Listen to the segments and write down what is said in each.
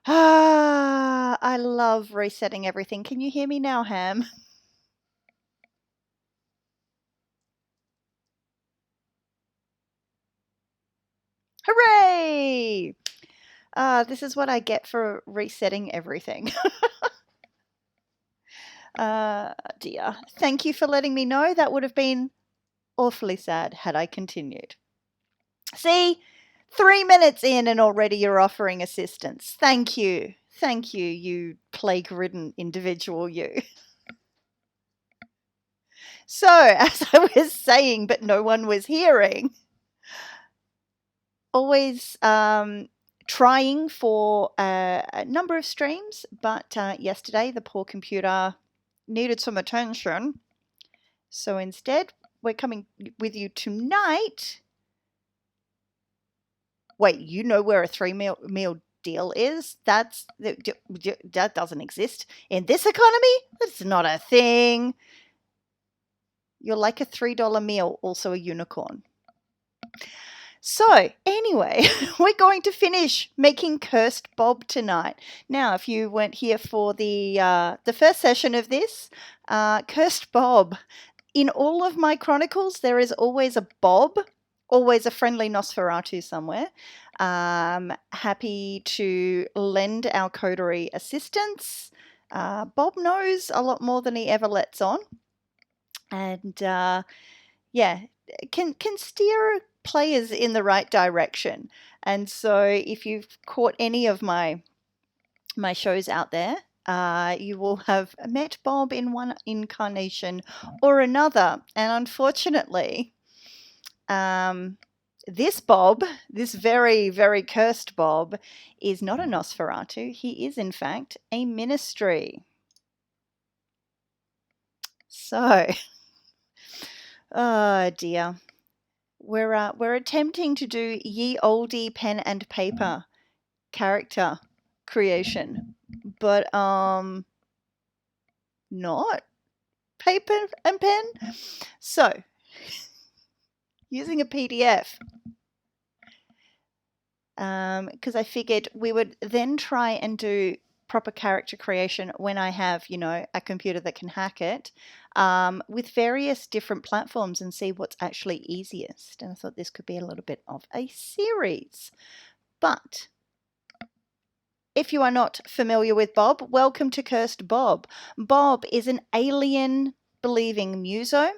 I love resetting everything. Can you hear me now, Ham? Hooray! This is what I get for resetting everything. Dear. Thank you for letting me know. That would have been awfully sad had I continued. See, 3 minutes in and already you're offering assistance. Thank you. Thank you, you plague ridden individual, you. So, as I was saying, but no one was hearing, always trying for a number of streams, but yesterday the poor computer needed some attention. So instead, we're coming with you tonight. Wait, you know where a three meal deal is? That doesn't exist in this economy. That's not a thing. You're like a $3 meal, also a unicorn. So, anyway, we're going to finish making Cursed Bob tonight. Now, if you weren't here for the first session of this, Cursed Bob. In all of my chronicles, there is always a Bob, always a friendly Nosferatu somewhere. Happy to lend our coterie assistance. Bob knows a lot more than he ever lets on, and yeah, can steer players in the right direction. And so, if you've caught any of my shows out there, you will have met Bob in one incarnation or another. And unfortunately, this Bob, this very, very cursed Bob, is not a Nosferatu. He is, in fact, a ministry. So, oh dear. We're attempting to do ye olde pen and paper character creation, but not paper and pen. So, using a PDF, because I figured we would then try and do proper character creation when I have, a computer that can hack it, with various different platforms and see what's actually easiest. And I thought this could be a little bit of a series. But if you are not familiar with Bob, welcome to Cursed Bob. Bob is an alien-believing muso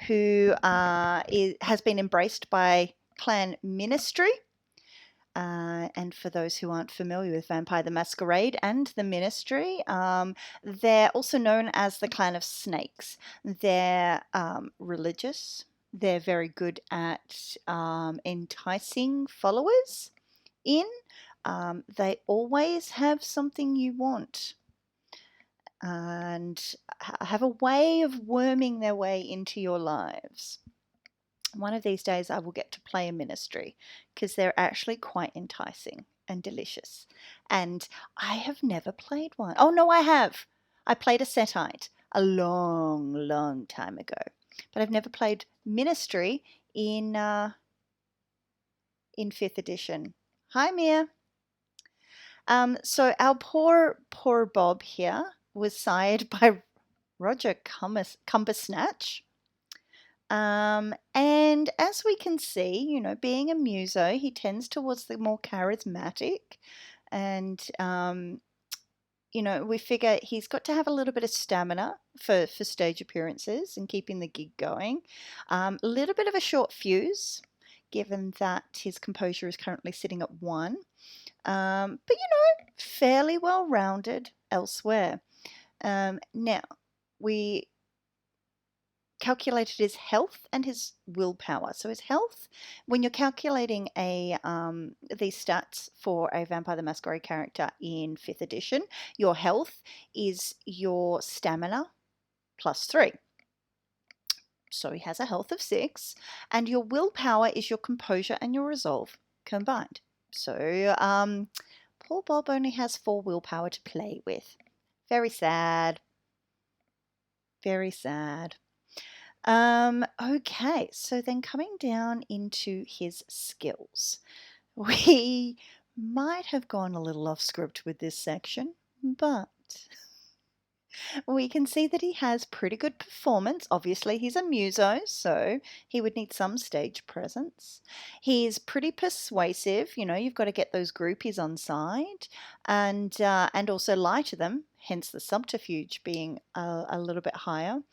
who has been embraced by clan Ministry. And for those who aren't familiar with Vampire the Masquerade and the Ministry, they're also known as the Clan of Snakes. They're religious. They're very good at enticing followers in. They always have something you want and have a way of worming their way into your lives. One of these days I will get to play a ministry because they're actually quite enticing and delicious. And I have never played one. Oh, no, I have. I played a Setite a long, long time ago. But I've never played ministry in 5th edition. Hi, Mia. So our poor Bob here was sired by Roger Cumbersnatch. And as we can see, being a muso, he tends towards the more charismatic. And, we figure he's got to have a little bit of stamina for stage appearances and keeping the gig going. A little bit of a short fuse, given that his composure is currently sitting at 1. But, fairly well-rounded elsewhere. Now, we calculated his health and his willpower. So his health, when you're calculating these stats for a Vampire the Masquerade character in 5th edition, your health is your stamina plus 3. So he has a health of 6, and your willpower is your composure and your resolve combined. So poor Bob only has 4 willpower to play with. Very sad. Very sad. Okay, so then coming down into his skills, we Might have gone a little off script with this section, but we can see that he has pretty good performance. Obviously, he's a muso, so he would need some stage presence. He's pretty persuasive. You know, you've got to get those groupies on side, and also lie to them. Hence the subterfuge being a little bit higher.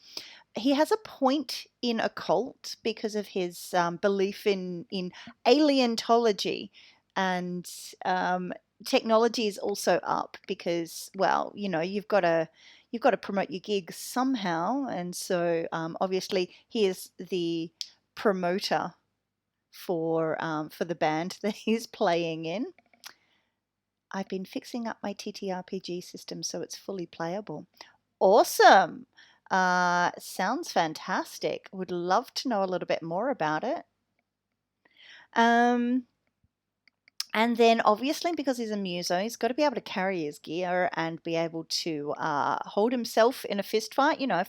He has a point in occult because of his belief in alientology, and technology is also up because, well, you know, you've got to promote your gigs somehow, and so obviously he is the promoter for the band that he's playing in. I've been fixing up my TTRPG system so it's fully playable. Awesome. Sounds fantastic. Would love to know a little bit more about it. And then obviously because he's a muso, he's got to be able to carry his gear and be able to hold himself in a fist fight, you know,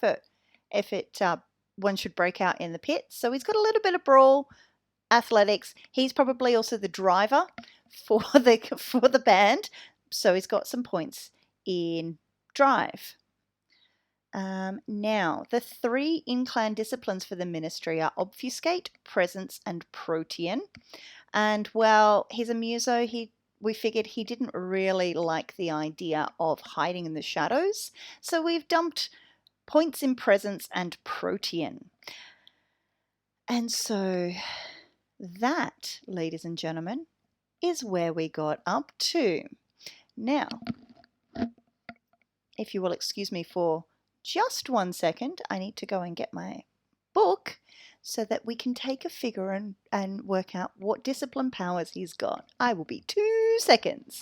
if it one should break out in the pit. So he's got a little bit of brawl, athletics. He's probably also the driver for the band. So he's got some points in drive. Now, the 3 in-clan disciplines for the ministry are obfuscate, presence, and protean. And well, he's a muso. We figured he didn't really like the idea of hiding in the shadows, so we've dumped points in presence and protean. And so that, ladies and gentlemen, is where we got up to. Now, if you will excuse me for just 1 second, I need to go and get my book so that we can take a figure and work out what discipline powers he's got. I will be 2 seconds.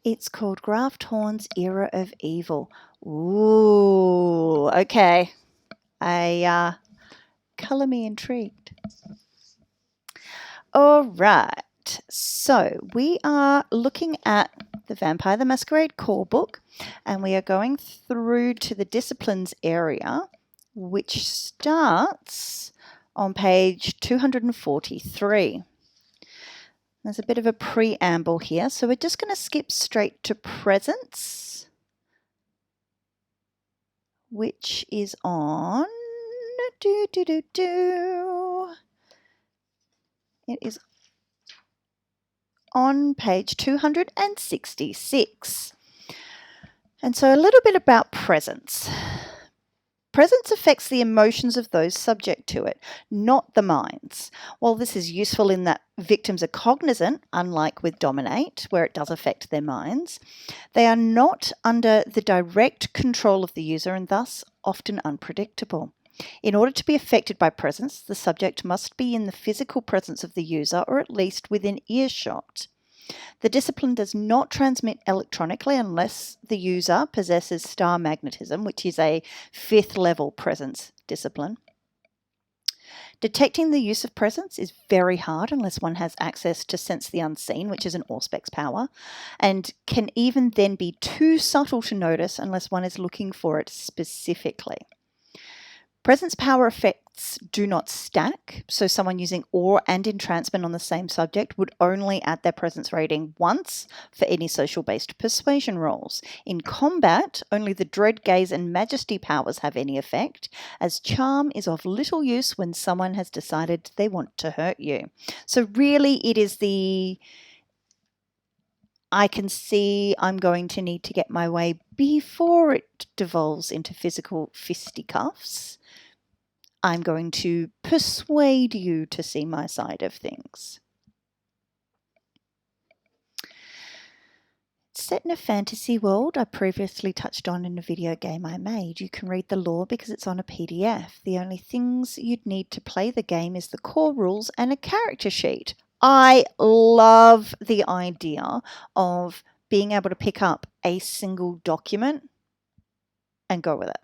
It's called Grafthorn's Era of Evil. Ooh, okay. Colour me intrigued. All right. So we are looking at the Vampire the Masquerade core book, and we are going through to the disciplines area, which starts on page 243. There's a bit of a preamble here, so we're just going to skip straight to presence, which is on it is on page 266. And so a little bit about presence. Presence affects the emotions of those subject to it, not the minds. While this is useful in that victims are cognizant, unlike with dominate, where it does affect their minds, they are not under the direct control of the user and thus often unpredictable. In order to be affected by presence, the subject must be in the physical presence of the user or at least within earshot. The discipline does not transmit electronically unless the user possesses star magnetism, which is a 5th level presence discipline. Detecting the use of presence is very hard unless one has access to sense the unseen, which is an Auspex power, and can even then be too subtle to notice unless one is looking for it specifically. Presence power effects do not stack, so someone using awe and entrancement on the same subject would only add their presence rating once for any social-based persuasion rolls. In combat, only the dread, gaze, and majesty powers have any effect, as charm is of little use when someone has decided they want to hurt you. So really it is I can see I'm going to need to get my way before it devolves into physical fisticuffs. I'm going to persuade you to see my side of things. It's set in a fantasy world I previously touched on in a video game I made. You can read the lore because it's on a PDF. The only things you'd need to play the game is the core rules and a character sheet. I love the idea of being able to pick up a single document and go with it.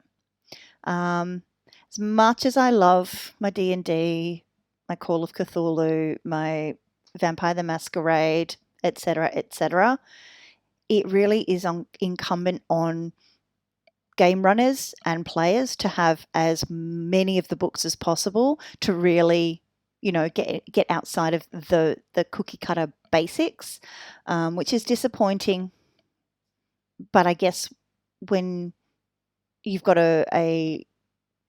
As much as I love my D&D, my Call of Cthulhu, my Vampire the Masquerade, etc., etc., it really is incumbent on game runners and players to have as many of the books as possible to really, get outside of the cookie cutter basics, which is disappointing. But I guess when you've got a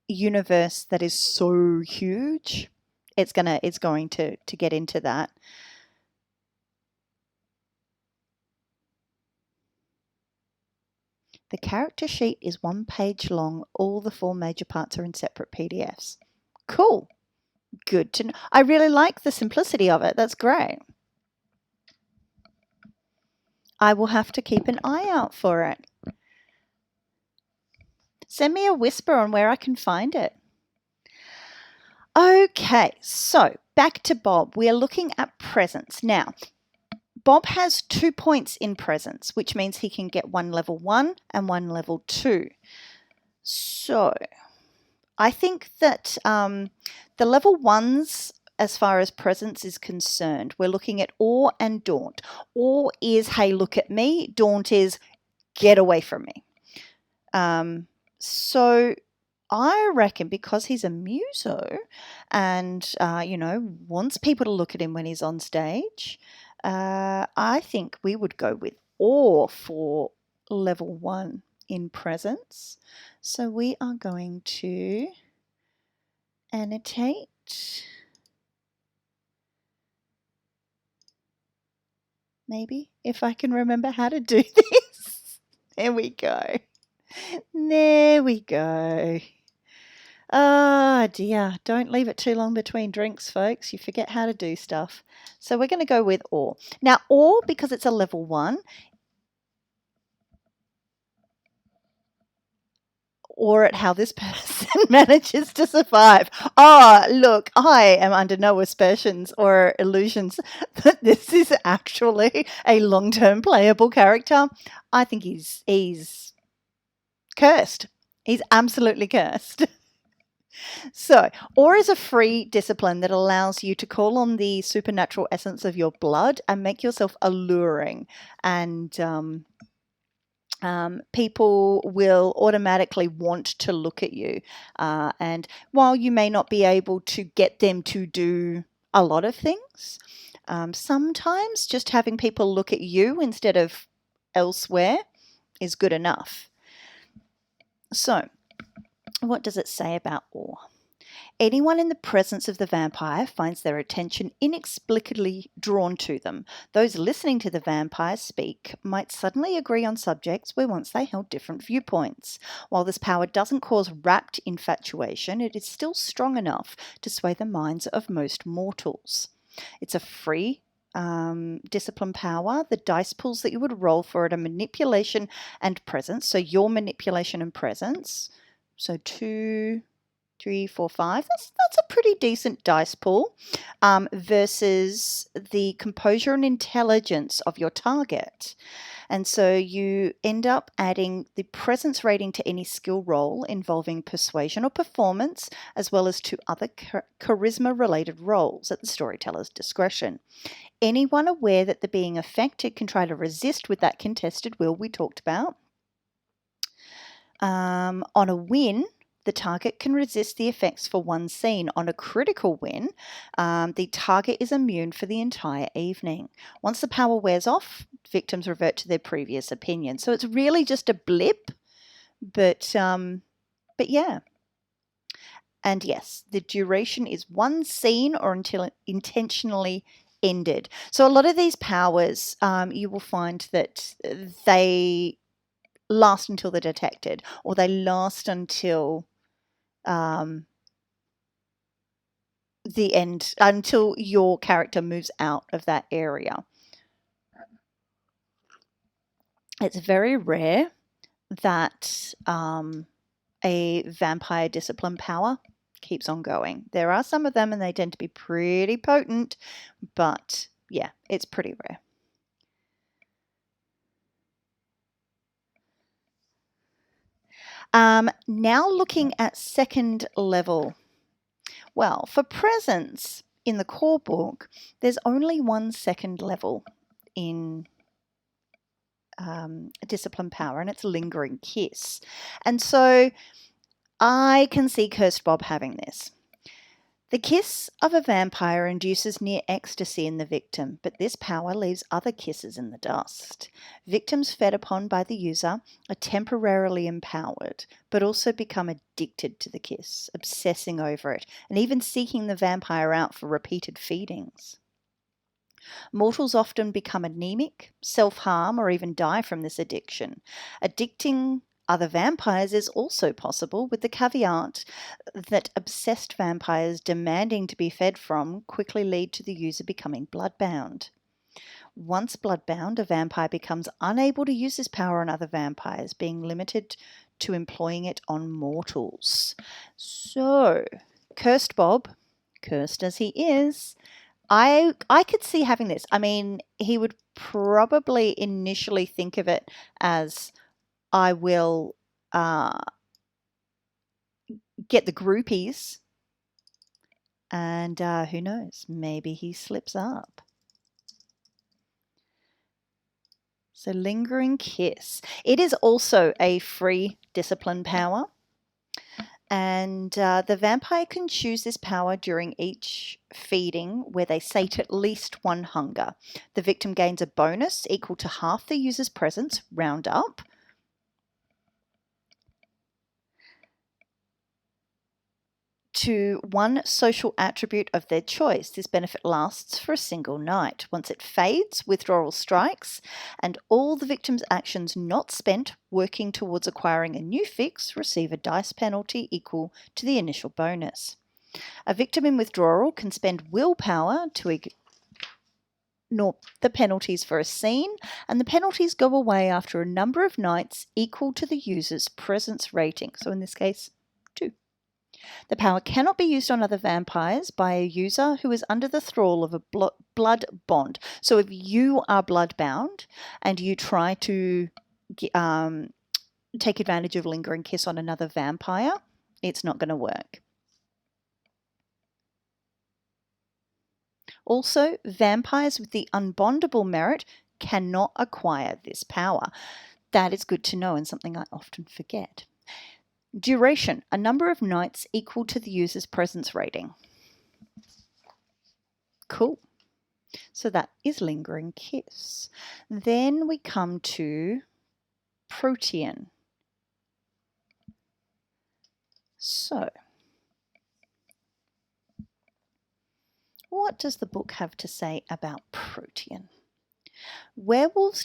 universe that is so huge, it's going to get into that. The character sheet is 1 page long. All the 4 major parts are in separate PDFs. Cool. Good to know. I really like the simplicity of it. That's great. I will have to keep an eye out for it. Send me a whisper on where I can find it. Okay, so back to Bob. We are looking at presence. Now, Bob has 2 points in presence, which means he can get 1 level 1 and 1 level 2. So I think that the level 1s, as far as presence is concerned, we're looking at awe and daunt. Awe is, hey, look at me. Daunt is, get away from me. So I reckon because he's a muso and, wants people to look at him when he's on stage, I think we would go with awe for level 1 in presence. So we are going to annotate, maybe, if I can remember how to do this. There we go. There we go. Oh dear, don't leave it too long between drinks, folks. You forget how to do stuff. So we're going to go with awe. Now, awe, because it's a level 1, or at how this person manages to survive. Oh, look, I am under no aspersions or illusions that this is actually a long-term playable character. I think he's cursed. He's absolutely cursed. So, awe is a free discipline that allows you to call on the supernatural essence of your blood and make yourself alluring. And people will automatically want to look at you. And while you may not be able to get them to do a lot of things, sometimes just having people look at you instead of elsewhere is good enough. So, what does it say about awe? Anyone in the presence of the vampire finds their attention inexplicably drawn to them. Those listening to the vampire speak might suddenly agree on subjects where once they held different viewpoints. While this power doesn't cause rapt infatuation, it is still strong enough to sway the minds of most mortals. It's a free discipline power. The dice pools that you would roll for it are manipulation and presence. So your manipulation and presence. So 2, 3, 4, 5. That's a pretty decent dice pool versus the composure and intelligence of your target. And so you end up adding the presence rating to any skill roll involving persuasion or performance, as well as to other charisma-related rolls at the storyteller's discretion. Anyone aware that the being affected can try to resist with that contested will we talked about. On a win, the target can resist the effects for 1 scene. On a critical win, the target is immune for the entire evening. Once the power wears off, victims revert to their previous opinion. So it's really just a blip, but yeah. And yes, the duration is 1 scene or until intentionally ended. So a lot of these powers, you will find that they last until they're detected, or they last until the end, until your character moves out of that area. It's very rare that a vampire discipline power keeps on going. There are some of them and they tend to be pretty potent, but yeah, it's pretty rare. Now looking at second level. Well, for presence, in the core book, there's only 1 second level in discipline power, and it's lingering kiss. And so I can see Cursed Bob having this. The kiss of a vampire induces near ecstasy in the victim, but this power leaves other kisses in the dust. Victims fed upon by the user are temporarily empowered, but also become addicted to the kiss, obsessing over it, and even seeking the vampire out for repeated feedings. Mortals often become anemic, self-harm, or even die from this addiction. Addicting other vampires is also possible, with the caveat that obsessed vampires demanding to be fed from quickly lead to the user becoming bloodbound. Once bloodbound, a vampire becomes unable to use his power on other vampires, being limited to employing it on mortals. So, Cursed Bob, cursed as he is, I could see having this. I mean, he would probably initially think of it as, I will get the groupies, and who knows, maybe he slips up. So lingering kiss. It is also a free discipline power, and the vampire can choose this power during each feeding where they sate at least 1 hunger. The victim gains a bonus equal to half the user's presence, round up, to 1 social attribute of their choice. This benefit lasts for a single night. Once it fades, withdrawal strikes, and all the victim's actions not spent working towards acquiring a new fix receive a dice penalty equal to the initial bonus. A victim in withdrawal can spend willpower to ignore the penalties for a scene, and the penalties go away after a number of nights equal to the user's presence rating. So in this case, 2. The power cannot be used on other vampires by a user who is under the thrall of a blood bond. So if you are bloodbound and you try to take advantage of lingering kiss on another vampire, it's not going to work. Also, vampires with the unbondable merit cannot acquire this power. That is good to know and something I often forget. Duration, a number of nights equal to the user's presence rating. Cool. So that is lingering kiss. Then we come to protean. So, what does the book have to say about protean? Werewolves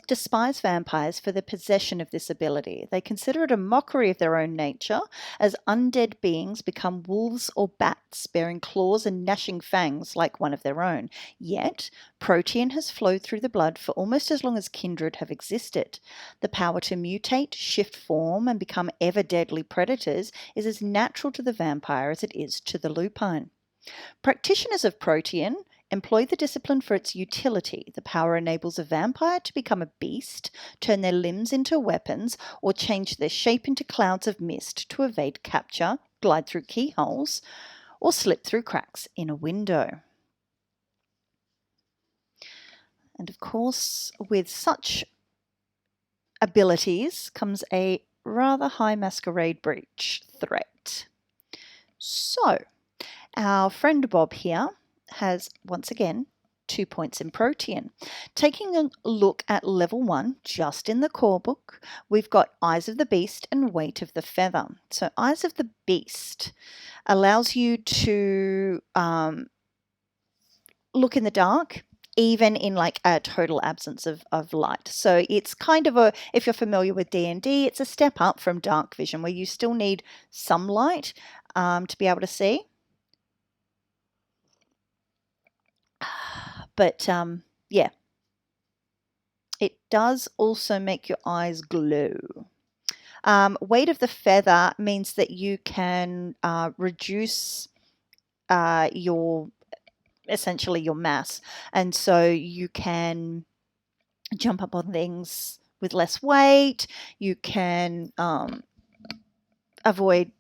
despise vampires for the possession of this ability. They consider it a mockery of their own nature, as undead beings become wolves or bats, bearing claws and gnashing fangs like one of their own. Yet, protean has flowed through the blood for almost as long as kindred have existed. The power to mutate, shift form, and become ever deadly predators is as natural to the vampire as it is to the lupine. Practitioners of protean employ the discipline for its utility. The power enables a vampire to become a beast, turn their limbs into weapons, or change their shape into clouds of mist to evade capture, glide through keyholes, or slip through cracks in a window. And of course, with such abilities comes a rather high masquerade breach threat. So, our friend Bob here has, once again, 2 points in protean. Taking a look at level 1, just in the core book, we've got Eyes of the Beast and Weight of the Feather. So Eyes of the Beast allows you to look in the dark, even in like a total absence of light. So it's kind of if you're familiar with D&D, it's a step up from dark vision, where you still need some light to be able to see. But yeah, it does also make your eyes glow. Weight of the feather means that you can reduce essentially your mass, and so you can jump up on things with less weight. You can avoid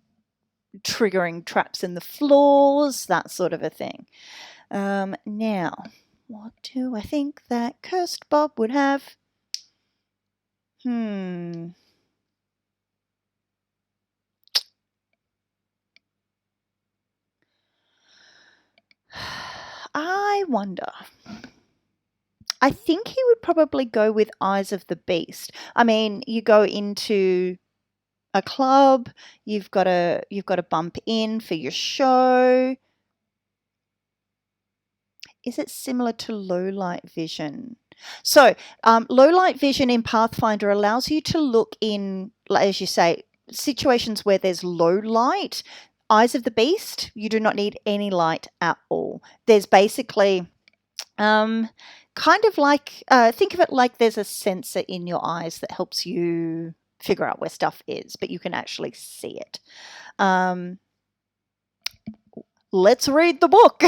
triggering traps in the floors, that sort of a thing. Now, what do I think that cursed Bob would have? I wonder. I think he would probably go with Eyes of the Beast. I mean, you go into a club, you've got to bump in for your show. Is it similar to low light vision? So, low light vision in Pathfinder allows you to look in, as you say, situations where there's low light. Eyes of the Beast, you do not need any light at all. There's basically kind of like, think of it like there's a sensor in your eyes that helps you figure out where stuff is, but you can actually see it. Let's read the book.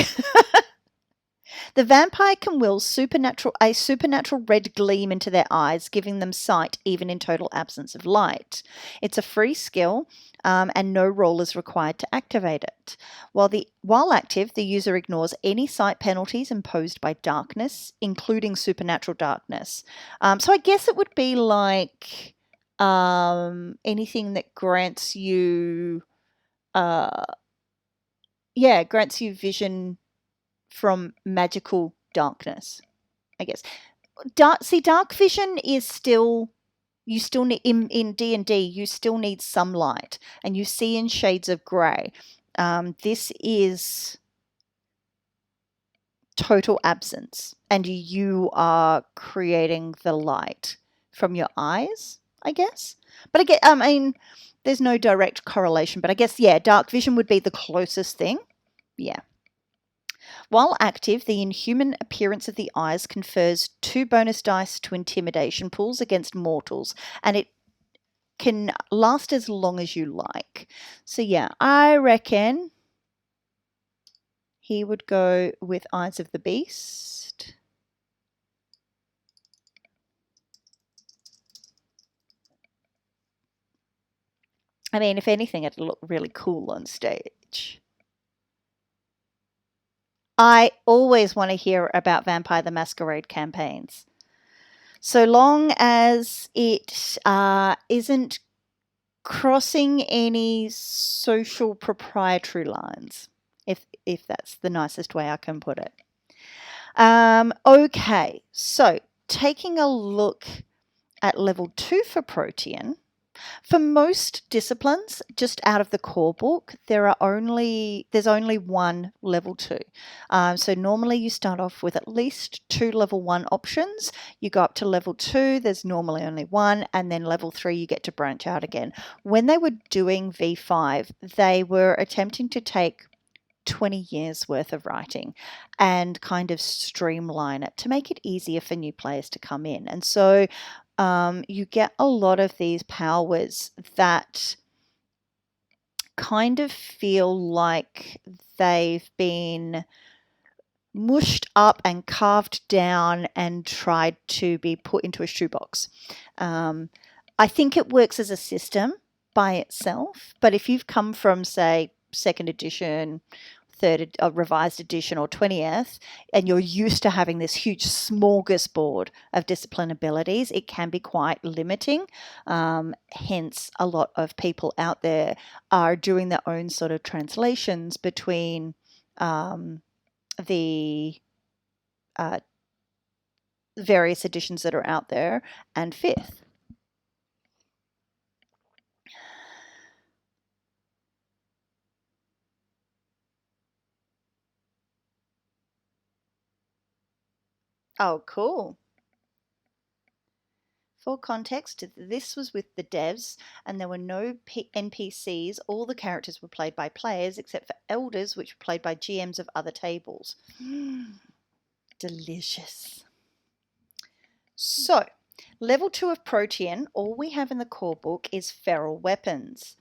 The vampire can will a supernatural red gleam into their eyes, giving them sight even in total absence of light. It's a free skill, and no roll is required to activate it. While active, the user ignores any sight penalties imposed by darkness, including supernatural darkness. So I guess it would be like anything that grants you, grants you vision from magical darkness, I guess. Dark vision is still, you still need in D&D, you still need some light, and you see in shades of grey. This is total absence, and you are creating the light from your eyes, I guess. But I mean, there's no direct correlation, but I guess, dark vision would be the closest thing. Yeah. While active, the inhuman appearance of the eyes confers 2 bonus dice to intimidation pools against mortals, and it can last as long as you like. So yeah, I reckon he would go with Eyes of the Beast. I mean, if anything, it'd look really cool on stage. I always want to hear about Vampire the Masquerade campaigns. So long as it isn't crossing any social proprietary lines, if that's the nicest way I can put it. Okay, so taking a look at level 2 for Protean. For most disciplines, just out of the core book, there's only one level 2. So normally you start off with at least 2 level 1 options. You go up to level 2, there's normally only one, and then level 3 you get to branch out again. When they were doing V5, they were attempting to take 20 years worth of writing and kind of streamline it to make it easier for new players to come in. And so you get a lot of these powers that kind of feel like they've been mushed up and carved down and tried to be put into a shoebox. I think it works as a system by itself, but if you've come from, say, 2nd edition, revised edition, or 20th, and you're used to having this huge smorgasbord of discipline abilities, it can be quite limiting. Hence, a lot of people out there are doing their own sort of translations between the various editions that are out there and 5th. Oh, cool. For context, this was with the devs, and there were no NPCs. All the characters were played by players, except for elders, which were played by GMs of other tables. Delicious. So, level 2 of Protean, all we have in the core book is feral weapons.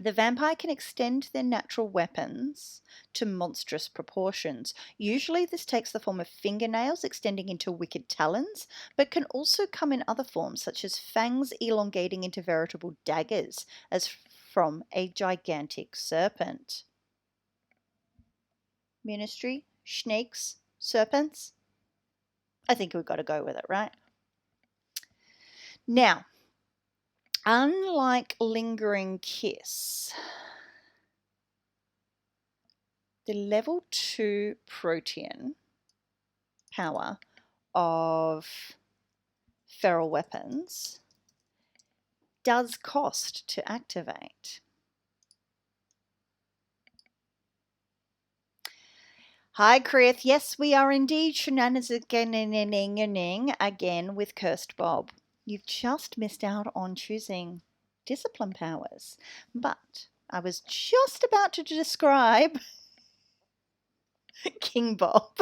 The vampire can extend their natural weapons to monstrous proportions. Usually this takes the form of fingernails extending into wicked talons, but can also come in other forms, such as fangs elongating into veritable daggers, as from a gigantic serpent. Ministry, snakes, serpents. I think we've got to go with it, right? Now, unlike Lingering Kiss, the level 2 protean power of feral weapons does cost to activate. Hi, Krith. Yes, we are indeed shenanigans again with Cursed Bob. You've just missed out on choosing discipline powers. But I was just about to describe King Bob.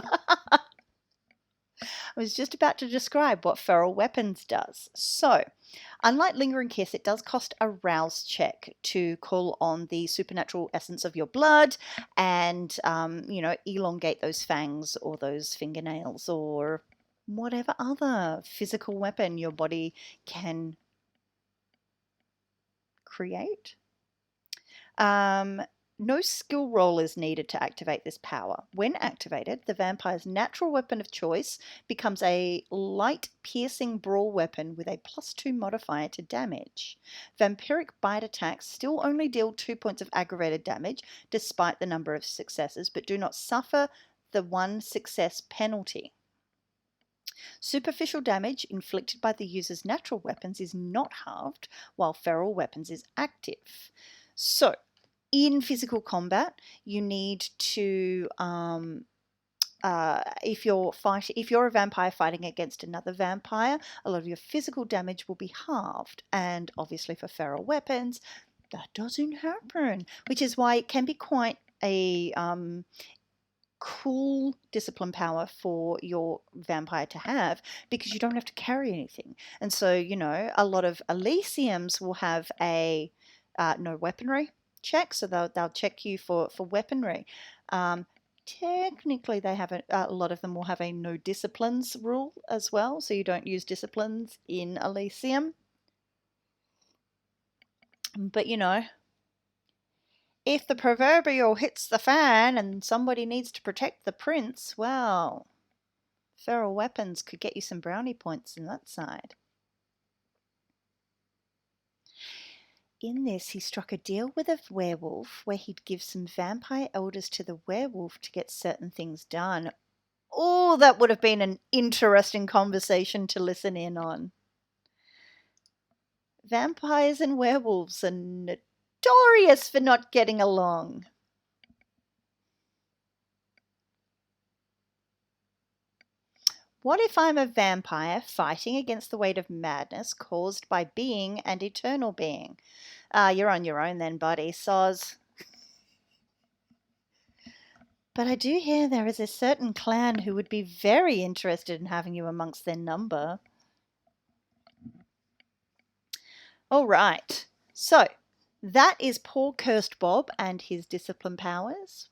I was just about to describe what Feral Weapons does. So, unlike Lingering Kiss, it does cost a rouse check to call on the supernatural essence of your blood and, elongate those fangs or those fingernails or whatever other physical weapon your body can create. No skill roll is needed to activate this power. When activated, the vampire's natural weapon of choice becomes a light piercing brawl weapon with a +2 modifier to damage. Vampiric bite attacks still only deal 2 points of aggravated damage despite the number of successes, but do not suffer the 1 success penalty. Superficial damage inflicted by the user's natural weapons is not halved, while feral weapons is active. So, in physical combat, you need to, if you're a vampire fighting against another vampire, a lot of your physical damage will be halved. And obviously for feral weapons, that doesn't happen, which is why it can be quite a cool discipline power for your vampire to have, because you don't have to carry anything. And so, a lot of Elysiums will have a no weaponry check, so they'll check you for weaponry. Technically, they have a lot of them will have a no disciplines rule as well, so you don't use disciplines in Elysium. But if the proverbial hits the fan and somebody needs to protect the prince, well, feral weapons could get you some brownie points in that side. In this, he struck a deal with a werewolf where he'd give some vampire elders to the werewolf to get certain things done. Oh, that would have been an interesting conversation to listen in on. Vampires and werewolves are notorious for not getting along. What if I'm a vampire fighting against the weight of madness caused by being and eternal being? You're on your own then, buddy. Soz. But I do hear there is a certain clan who would be very interested in having you amongst their number. All right. So, that is poor Cursed Bob and his discipline powers.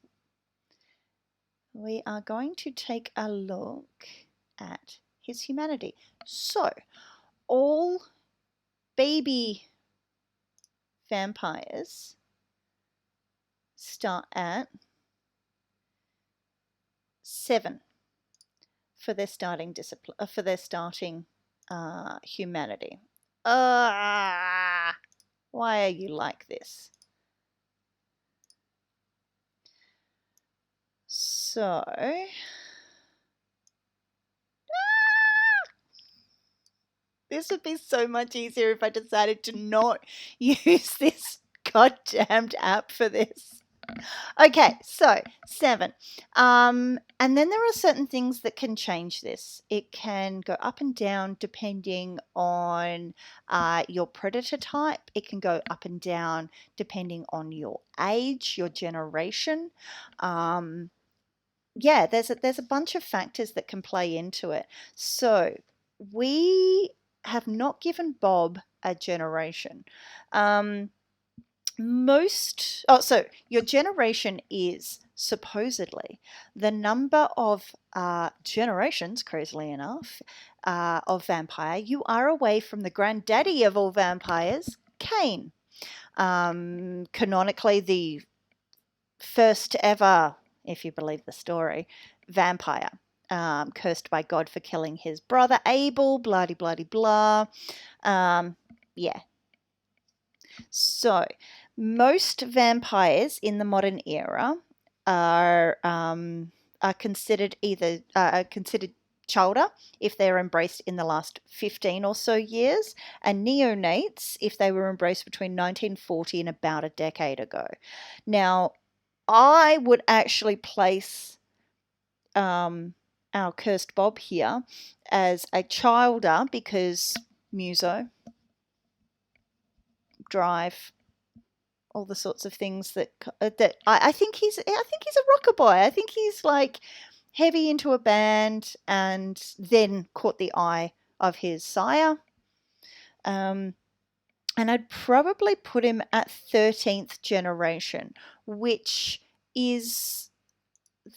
We are going to take a look at his humanity. So, all baby vampires start at 7 for their starting discipline, for their starting humanity. Why are you like this? So, this would be so much easier if I decided to not use this goddamned app for this. Okay, so 7. And then there are certain things that can change this. It can go up and down depending on your predator type. It can go up and down depending on your age, your generation. Yeah, there's a bunch of factors that can play into it. So we have not given Bob a generation. So your generation is supposedly the number of generations, crazily enough, of vampire you are away from the granddaddy of all vampires, Cain. Canonically, the first ever, if you believe the story, vampire. Cursed by God for killing his brother Abel, blah de blah de blah. Yeah. So, most vampires in the modern era are considered considered childer if they're embraced in the last 15 or so years, and neonates if they were embraced between 1940 and about a decade ago. Now, I would actually place our cursed Bob here as a childer because muso, drive, all the sorts of things that I think he's a rocker boy. I think he's like heavy into a band and then caught the eye of his sire. And I'd probably put him at 13th generation, which is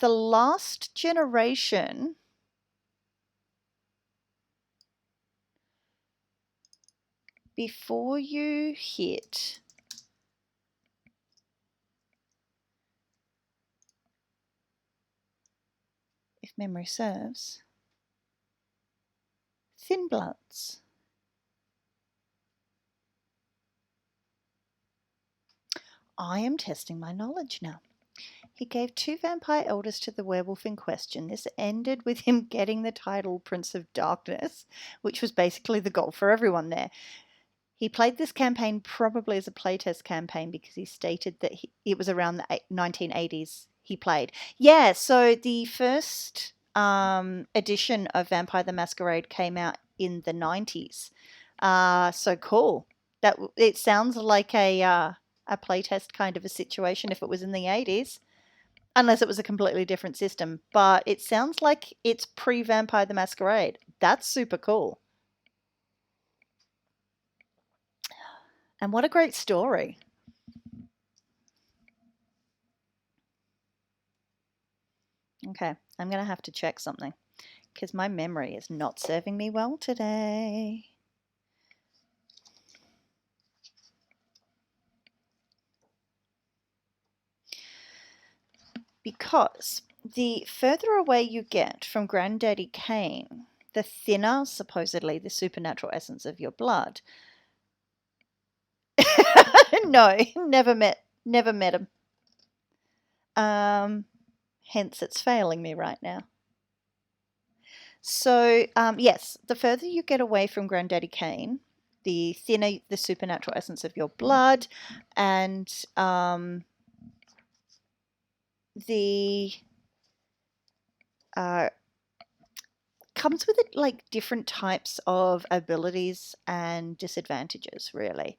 the last generation before you hit if memory serves, Thin Bloods. I am testing my knowledge now. He gave 2 vampire elders to the werewolf in question. This ended with him getting the title Prince of Darkness, which was basically the goal for everyone there. He played this campaign probably as a playtest campaign because he stated that it was around the 1980s he played. Yeah, so the first edition of Vampire the Masquerade came out in the 90s. So cool. It sounds like a playtest kind of a situation if it was in the 80s, unless it was a completely different system. But it sounds like it's pre-Vampire the Masquerade. That's super cool. And what a great story. Okay, I'm going to have to check something because my memory is not serving me well today. Because the further away you get from Granddaddy Kane, the thinner, supposedly, the supernatural essence of your blood. No, never met him. Hence it's failing me right now. So, yes, the further you get away from Granddaddy Kane, the thinner the supernatural essence of your blood, and the comes with it like different types of abilities and disadvantages, really.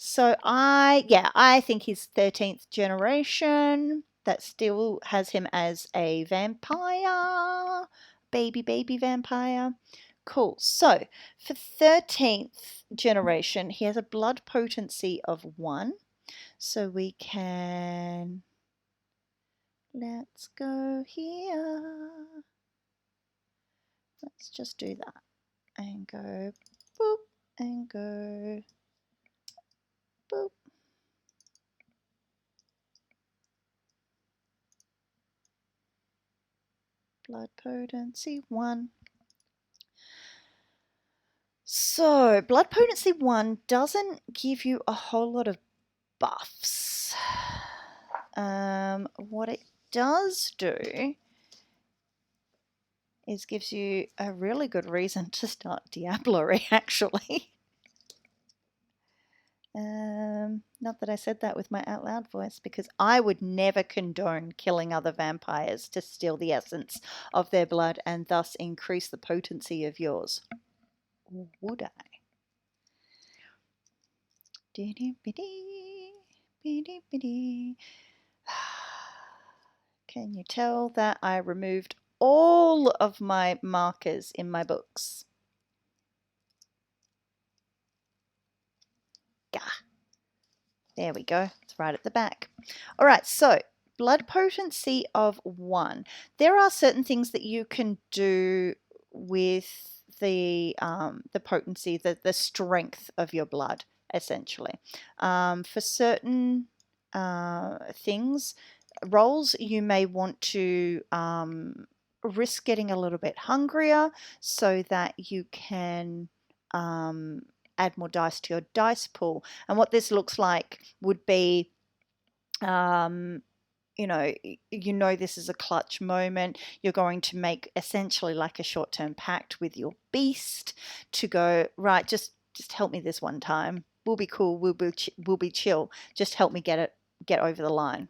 So I think he's 13th generation. That still has him as a vampire, baby vampire. Cool. So for 13th generation, he has a blood potency of 1. So we can, let's go here. Let's just do that and go boop and go boop. Blood potency 1. So, blood potency 1 doesn't give you a whole lot of buffs. What it does do is gives you a really good reason to start Diablerie, actually. Not that I said that with my out loud voice, because I would never condone killing other vampires to steal the essence of their blood and thus increase the potency of yours. Would I? Can you tell that I removed all of my markers in my books? Gah. There we go. It's right at the back. All right, so blood potency of 1. There are certain things that you can do with the potency, the strength of your blood, essentially. For certain things, roles, you may want to risk getting a little bit hungrier so that you can add more dice to your dice pool. And what this looks like would be, you know this is a clutch moment. You're going to make essentially like a short-term pact with your beast to go, right, just help me this one time. We'll be cool. We'll be chill. Just help me get over the line.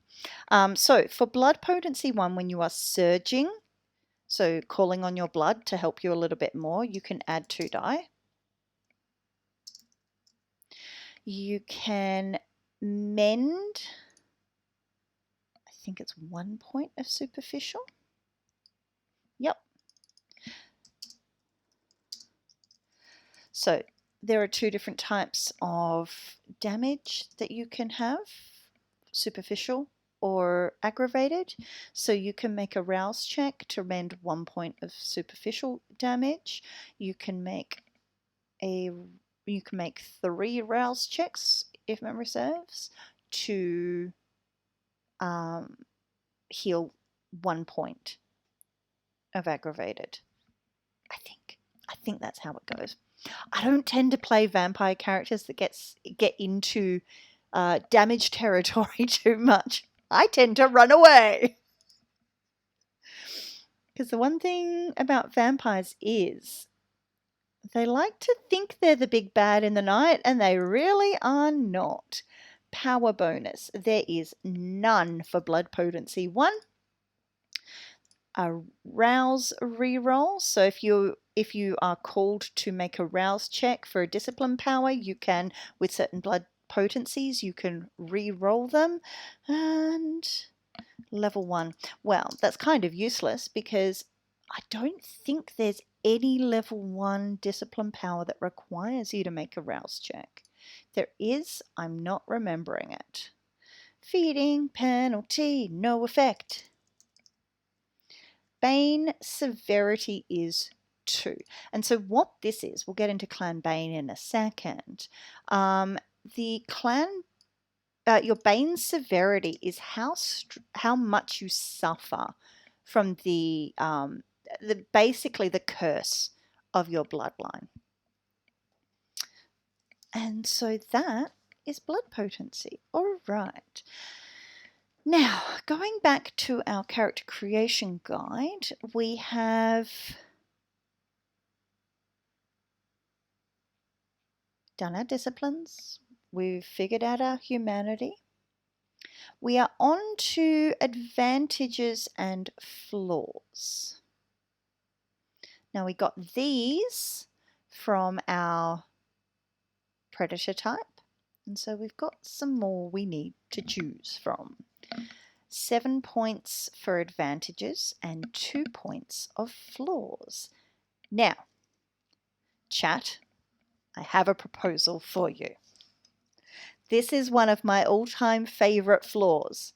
So for blood potency 1, when you are surging, so calling on your blood to help you a little bit more, you can add 2 die. You can mend, I think it's 1 point of superficial. Yep. So there are 2 different types of damage that you can have, superficial or aggravated. So you can make a rouse check to mend 1 point of superficial damage. You can make 3 rouse checks, if memory serves, to heal 1 point of aggravated. I think that's how it goes. I don't tend to play vampire characters that get into damage territory too much. I tend to run away. Because the one thing about vampires is they like to think they're the big bad in the night, and they really are not. Power bonus. There is none for blood potency 1. A rouse reroll. So if you are called to make a rouse check for a discipline power, you can, with certain blood potencies, you can re-roll them. And level 1. Well, that's kind of useless because I don't think there's any level 1 discipline power that requires you to make a rouse check. There is, I'm not remembering it. Feeding penalty, no effect. Bane severity is 2. And so what this is, we'll get into Clan Bane in a second. The clan, your Bane severity is how much you suffer from basically the curse of your bloodline. And so that is blood potency. All right. Now, going back to our character creation guide, we have done our disciplines. We've figured out our humanity. We are on to advantages and flaws. Now, we got these from our predator type, and so we've got some more we need to choose from. 7 points for advantages and 2 points of flaws. Now, chat, I have a proposal for you. This is one of my all-time favorite flaws,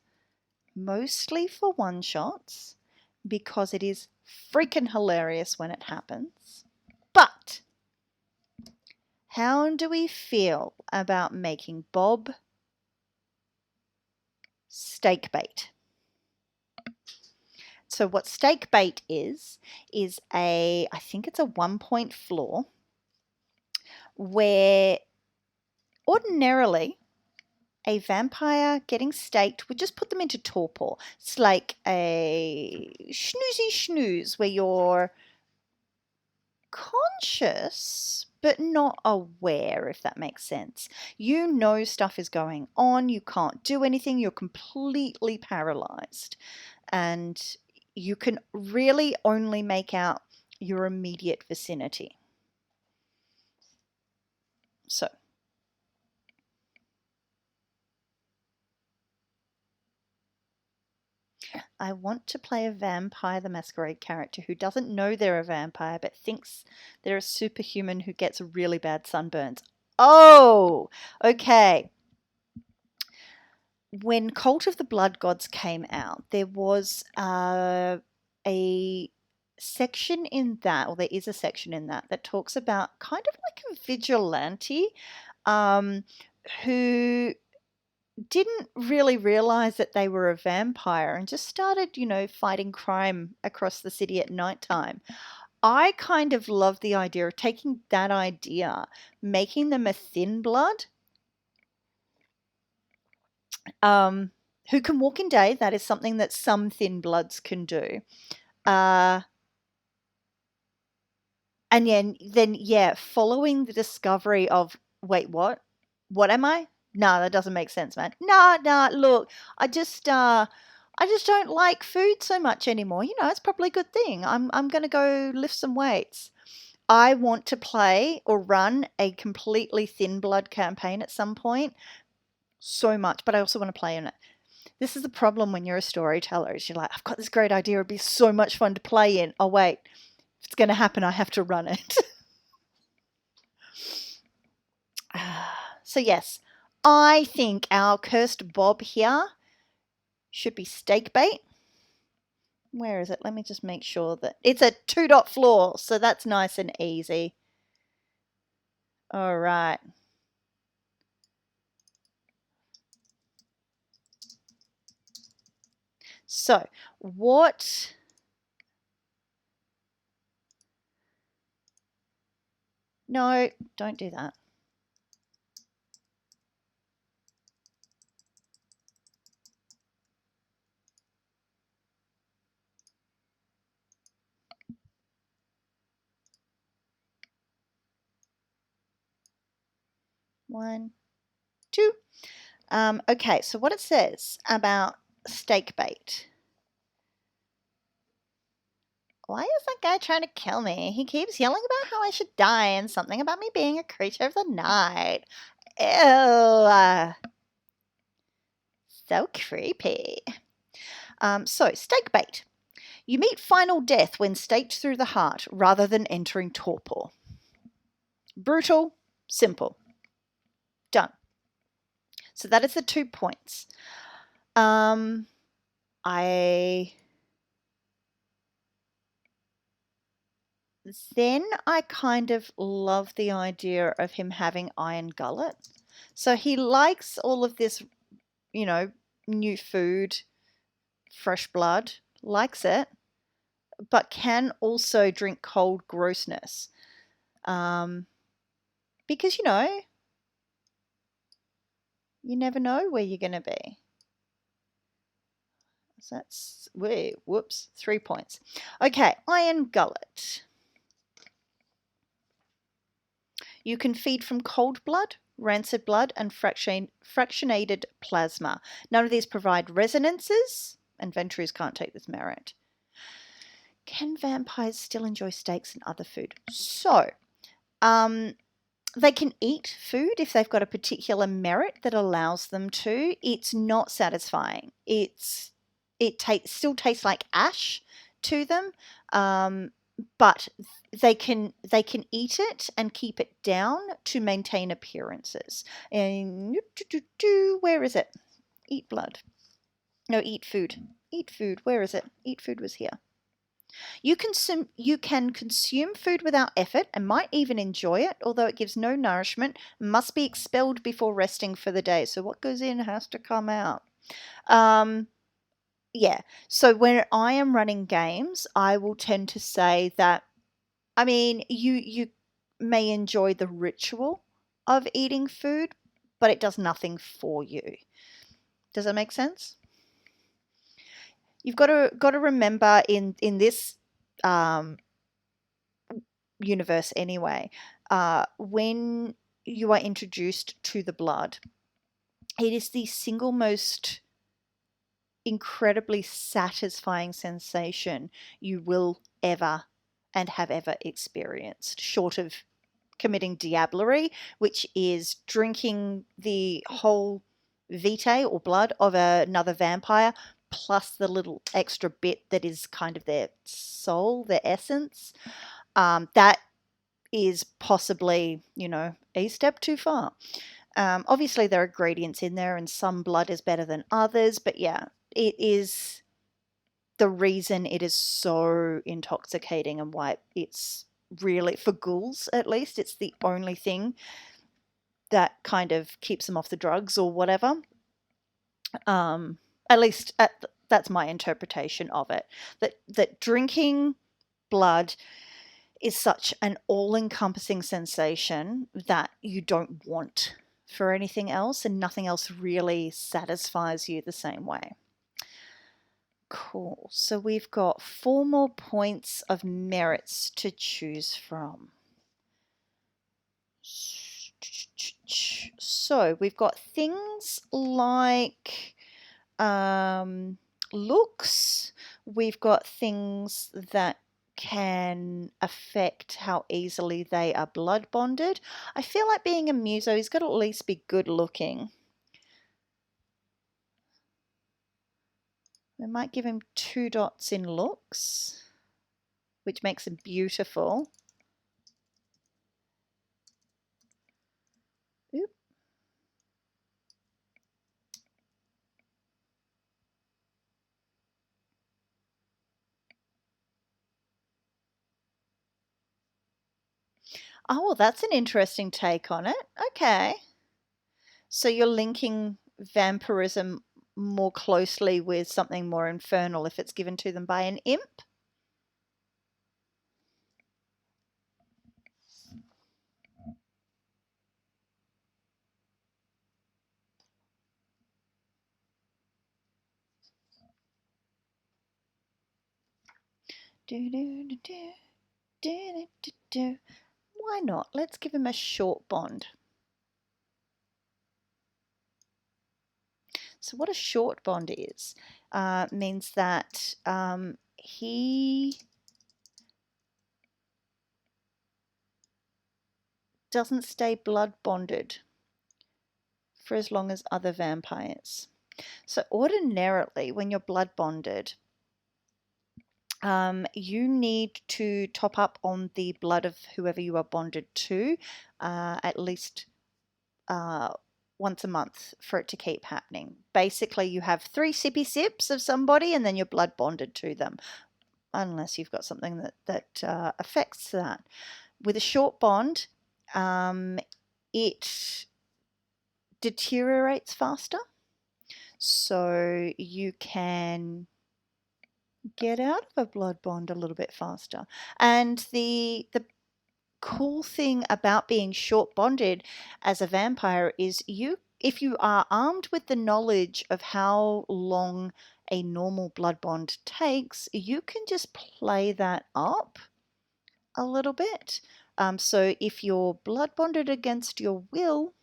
mostly for one-shots, because it is freaking hilarious when it happens. But how do we feel about making Bob steak bait? So what steak bait is I think it's a 1 point flaw where ordinarily a vampire getting staked would just put them into torpor. It's like a snoozy snooze where you're conscious but not aware, if that makes sense. You know stuff is going on, you can't do anything, you're completely paralyzed, and you can really only make out your immediate vicinity. So I want to play a vampire the Masquerade character who doesn't know they're a vampire but thinks they're a superhuman who gets really bad sunburns. Oh, okay. when Cult of the Blood Gods came out, there was a section in that, or there is a section in that, that talks about kind of like a vigilante um, who didn't really realize that they were a vampire and just started, fighting crime across the city at nighttime. I kind of love the idea of taking that idea, making them a thin blood, who can walk in day. That is something that some thin bloods can do. Uh, and then, yeah, following the discovery of, wait, what? What am I? No, that doesn't make sense, man. No, no, look, I just don't like food so much anymore. It's probably a good thing. I'm gonna go lift some weights. I want to play or run a completely thin blood campaign at some point so much, but I also want to play in it. This is the problem when you're a storyteller, is you're like, I've got this great idea, it'd be so much fun to play in. Oh wait, if it's gonna happen, I have to run it. So yes, I think our cursed Bob here should be steak bait. Where is it? Let me just make sure that it's a 2-dot floor, so that's nice and easy. All right. So what? No, don't do that. One, two. Okay, so what it says about steak bait. Why is that guy trying to kill me? He keeps yelling about how I should die and something about me being a creature of the night. Ew. So creepy. So, steak bait. You meet final death when staked through the heart rather than entering torpor. Brutal, simple. Done. So that is the 2 points. I kind of love the idea of him having iron gullet. So he likes all of this, new food, fresh blood, likes it, but can also drink cold grossness. Because, you never know where you're going to be. So that's, whoops, 3 points. Okay, iron gullet. You can feed from cold blood, rancid blood, and fractionated plasma. None of these provide resonances, and Ventures can't take this merit. Can vampires still enjoy steaks and other food? So, they can eat food if they've got a particular merit that allows them to. It's not satisfying. It still tastes like ash to them, but they can eat it and keep it down to maintain appearances. And where is it? Eat blood. No, eat food. Eat food. Where is it? Eat food was here. You can consume food without effort and might even enjoy it, although it gives no nourishment, must be expelled before resting for the day. So what goes in has to come out. Yeah. So when I am running games, I will tend to say that, I mean, you may enjoy the ritual of eating food, but it does nothing for you. Does that make sense? You've got to remember in this universe anyway, when you are introduced to the blood, it is the single most incredibly satisfying sensation you will ever and have ever experienced, short of committing diablerie, which is drinking the whole vitae or blood of another vampire, plus the little extra bit that is kind of their soul, their essence. That is possibly, a step too far. Obviously, there are gradients in there, and some blood is better than others, but yeah, it is the reason it is so intoxicating and why it's really, for ghouls at least, it's the only thing that kind of keeps them off the drugs or whatever. Um, at least that's my interpretation of it. That drinking blood is such an all-encompassing sensation that you don't want for anything else, and nothing else really satisfies you the same way. Cool. So we've got 4 more points of merits to choose from. So we've got things like looks. We've got things that can affect how easily they are blood bonded. I feel like being a muso, he's got to at least be good looking. We might give him 2 dots in looks, which makes him beautiful. Oop. Oh, well, that's an interesting take on it. Okay. So you're linking vampirism more closely with something more infernal if it's given to them by an imp? Do, do, do, do, do, do, do. Why not? Let's give him a short bond. So what a short bond is means that he doesn't stay blood bonded for as long as other vampires. So ordinarily, when you're blood bonded, you need to top up on the blood of whoever you are bonded to at least once a month for it to keep happening. Basically, you have 3 sippy sips of somebody and then you're blood bonded to them, unless you've got something that affects that. With a short bond, it deteriorates faster, so you can get out of a blood bond a little bit faster. And the cool thing about being short bonded as a vampire is if you are armed with the knowledge of how long a normal blood bond takes, you can just play that up a little bit. So if you're blood bonded against your will,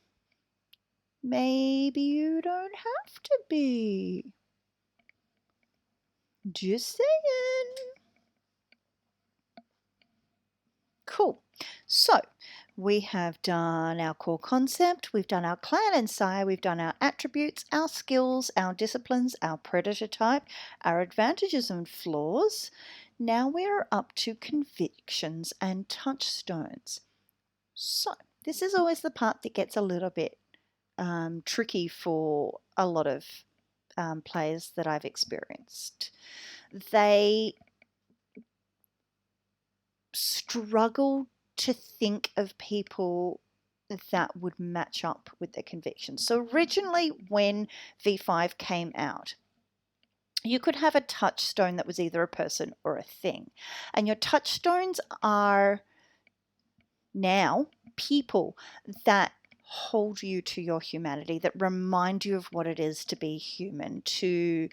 maybe you don't have to be. Just saying. Cool. So we have done our core concept, we've done our clan and sire, we've done our attributes, our skills, our disciplines, our predator type, our advantages and flaws. Now we're up to convictions and touchstones. So this is always the part that gets a little bit tricky for a lot of players that I've experienced. They struggle to think of people that would match up with their convictions. So originally when V5 came out, you could have a touchstone that was either a person or a thing. And your touchstones are now people that hold you to your humanity, that remind you of what it is to be human, to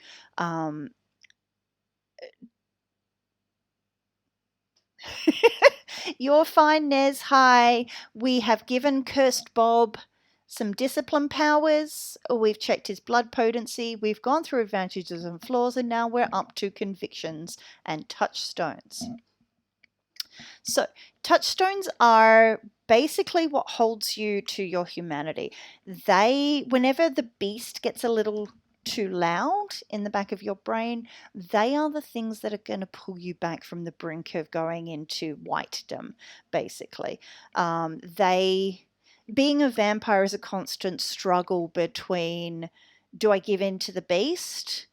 You're fine, Nez. Hi. We have given Cursed Bob some discipline powers. We've checked his blood potency. We've gone through advantages and flaws, and now we're up to convictions and touchstones. So, touchstones are basically what holds you to your humanity. Whenever the beast gets a little too loud in the back of your brain, they are the things that are going to pull you back from the brink of going into whitedom, basically. They being a vampire is a constant struggle between, do I give in to the beast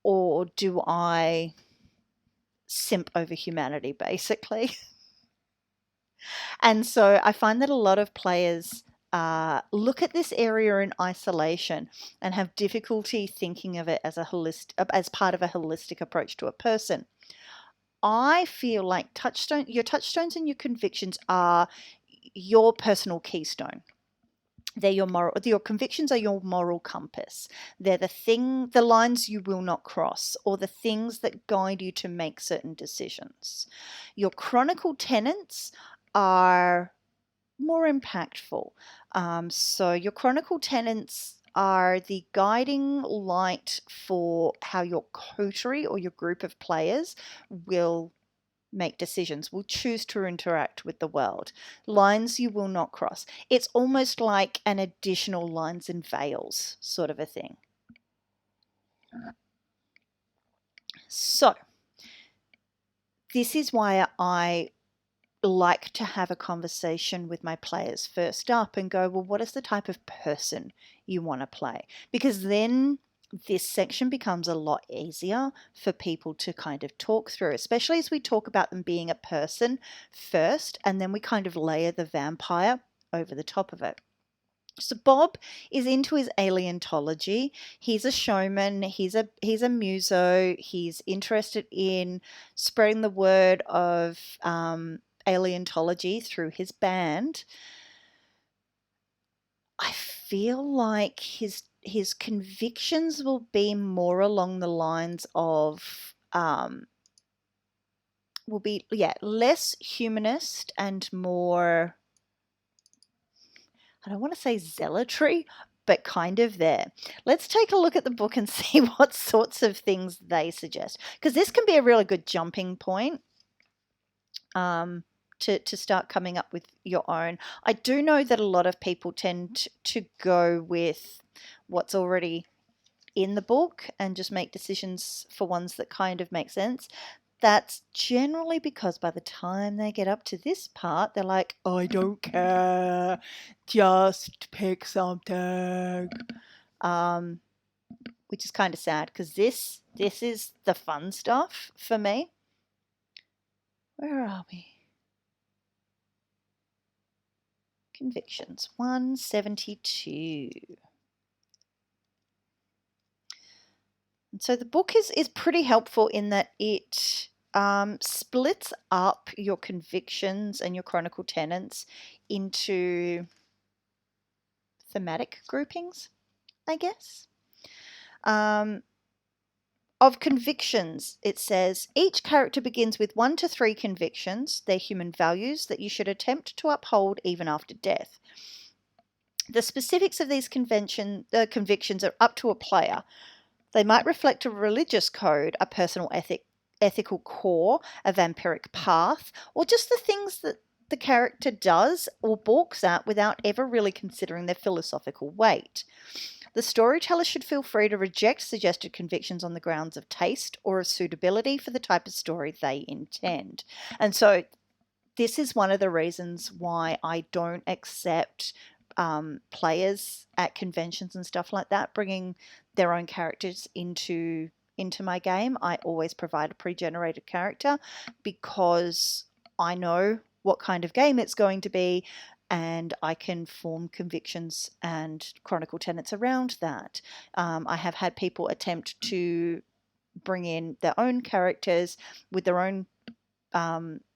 or do I simp over humanity, basically? And so I find that a lot of players look at this area in isolation and have difficulty thinking of it as as part of a holistic approach to a person. I feel like your touchstones and your convictions are your personal keystone. They're your convictions are your moral compass. They're the lines you will not cross, or the things that guide you to make certain decisions. Your chronicle tenets are more impactful. So your chronicle tenets are the guiding light for how your coterie or your group of players will make decisions, will choose to interact with the world. Lines you will not cross. It's almost like an additional lines and veils sort of a thing. So this is why I like to have a conversation with my players first up and go, well, what is the type of person you want to play? Because then this section becomes a lot easier for people to kind of talk through, especially as we talk about them being a person first, and then we kind of layer the vampire over the top of it. So Bob is into his alientology. He's a showman. He's a muso. He's interested in spreading the word of alientology through his band. I feel like his convictions will be more along the lines of will be less humanist and more, I don't want to say zealotry, but kind of there. Let's take a look at the book and see what sorts of things they suggest, because this can be a really good jumping point to start coming up with your own. I do know that a lot of people tend to go with what's already in the book and just make decisions for ones that kind of make sense. That's generally because by the time they get up to this part, they're like, I don't care, just pick something. Which is kind of sad, because this is the fun stuff for me. Where are we? Convictions, 172. And so the book is pretty helpful in that it splits up your convictions and your chronicle tenets into thematic groupings, I guess. Of convictions, it says, each character begins with 1 to 3 convictions. They're human values that you should attempt to uphold even after death. The specifics of these convictions are up to a player. They might reflect a religious code, a personal ethical core, a vampiric path, or just the things that the character does or balks at without ever really considering their philosophical weight. The storyteller should feel free to reject suggested convictions on the grounds of taste or of suitability for the type of story they intend. And so this is one of the reasons why I don't accept players at conventions and stuff like that bringing their own characters into my game. I always provide a pre-generated character because I know what kind of game it's going to be, and I can form convictions and chronicle tenets around that. I have had people attempt to bring in their own characters with their own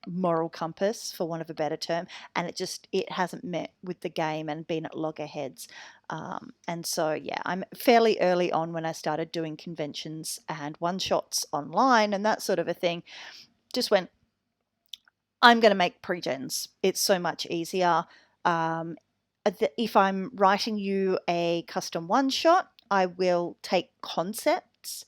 moral compass, for want of a better term, and it hasn't met with the game and been at loggerheads. And so yeah, I'm fairly early on when I started doing conventions and one-shots online and that sort of a thing. Just went, I'm going to make pre-gens. It's so much easier. If I'm writing you a custom one-shot, I will take concepts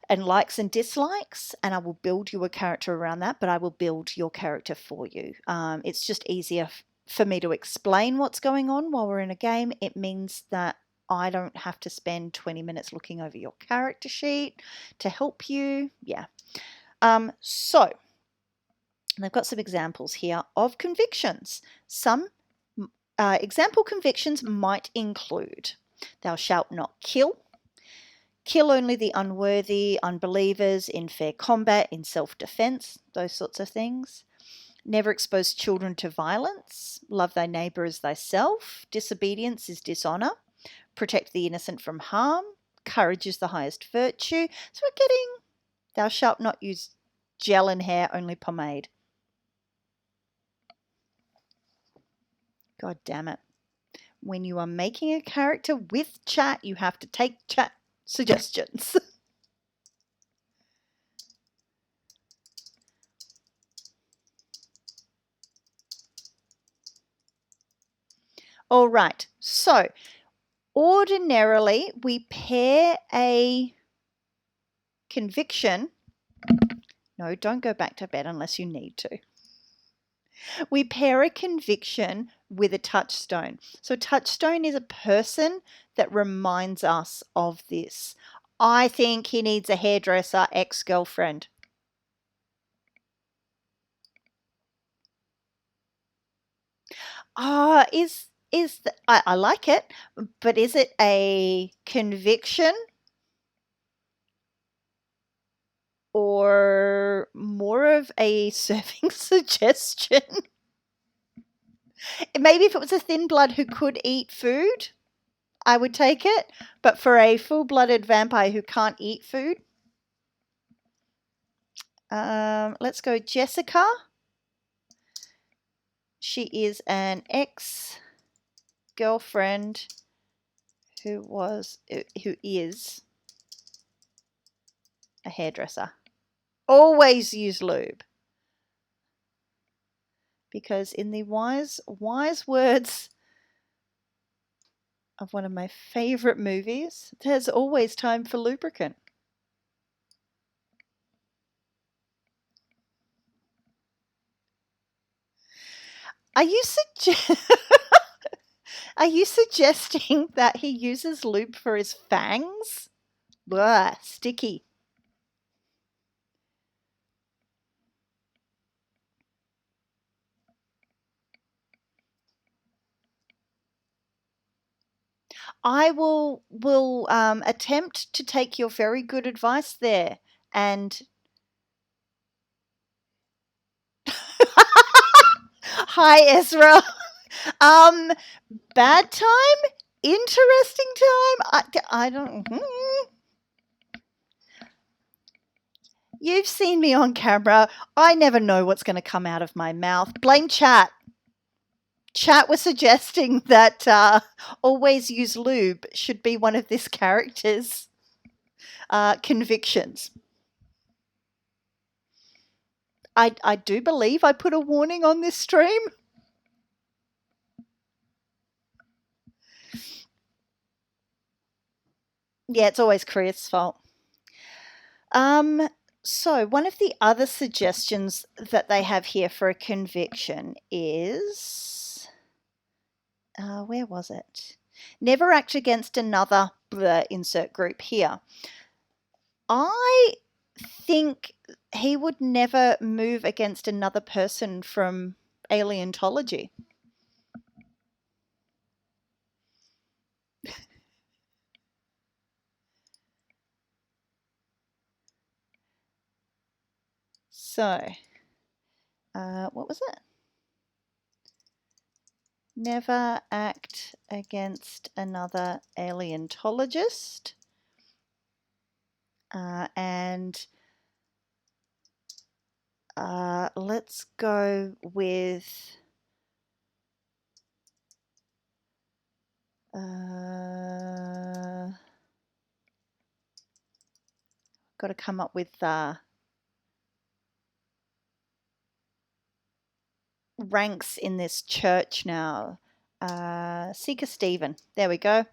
and likes and dislikes, and I will build you a character around that, but I will build your character for you. It's just easier for me to explain what's going on while we're in a game. It means that I don't have to spend 20 minutes looking over your character sheet to help you. Yeah. So they've got some examples here of convictions. Some Example convictions might include: thou shalt not kill, kill only the unworthy, unbelievers in fair combat, in self-defense, those sorts of things. Never expose children to violence, love thy neighbor as thyself, disobedience is dishonor, protect the innocent from harm, courage is the highest virtue. So we're getting, thou shalt not use gel in hair, only pomade. God damn it. When you are making a character with chat, you have to take chat suggestions. All right, so ordinarily we pair a conviction. No, don't go back to bed unless you need to. We pair a conviction with a touchstone. So a touchstone is a person that reminds us of this. I think he needs a hairdresser, ex-girlfriend. I like it, but is it a conviction or more of a serving suggestion? Maybe if it was a thin blood who could eat food, I would take it. But for a full-blooded vampire who can't eat food, let's go Jessica. She is an ex-girlfriend who is a hairdresser. Always use lube. Because in the wise words of one of my favorite movies, there's always time for lubricant. Are you Are you suggesting that he uses lube for his fangs? Blah, sticky. I will attempt to take your very good advice there, and hi Ezra. Bad time, interesting time. I don't. You've seen me on camera. I never know what's going to come out of my mouth. Blame chat. Chat was suggesting that always use lube should be one of this character's convictions. I do believe I put a warning on this stream. Yeah, it's always Chris' fault. So one of the other suggestions that they have here for a conviction is, where was it? Never act against another, insert group here. I think he would never move against another person from Alientology. So, what was it? Never act against another Alientologist. And let's go with got to come up with ranks in this church now. Seeker Stephen. There we go.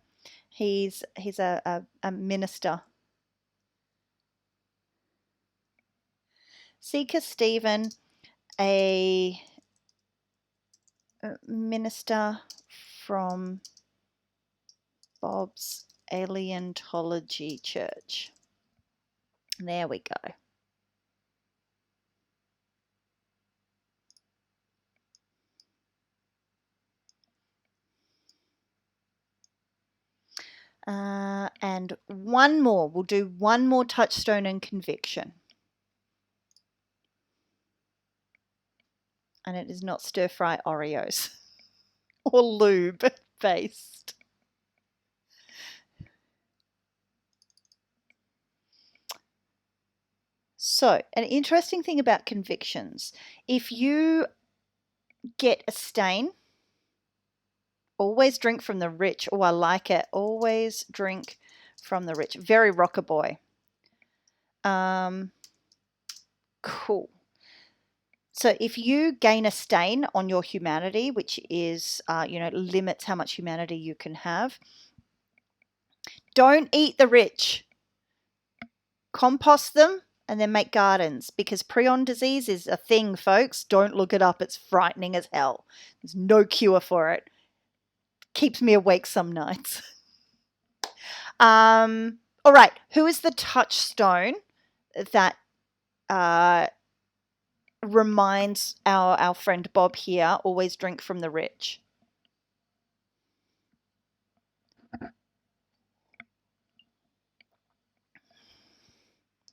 He's a minister. Seeker Stephen, a minister from Bob's Alientology Church. There we go. And one more. We'll do one more touchstone and conviction. And it is not stir-fry Oreos or lube based. So, an interesting thing about convictions, if you get a stain, always drink from the rich. Oh, I like it. Always drink from the rich. Very rocker boy. Cool. So if you gain a stain on your humanity, which is, limits how much humanity you can have, don't eat the rich. Compost them and then make gardens, because prion disease is a thing, folks. Don't look it up. It's frightening as hell. There's no cure for it. Keeps me awake some nights. All right. Who is the touchstone that reminds our friend Bob here, always drink from the rich?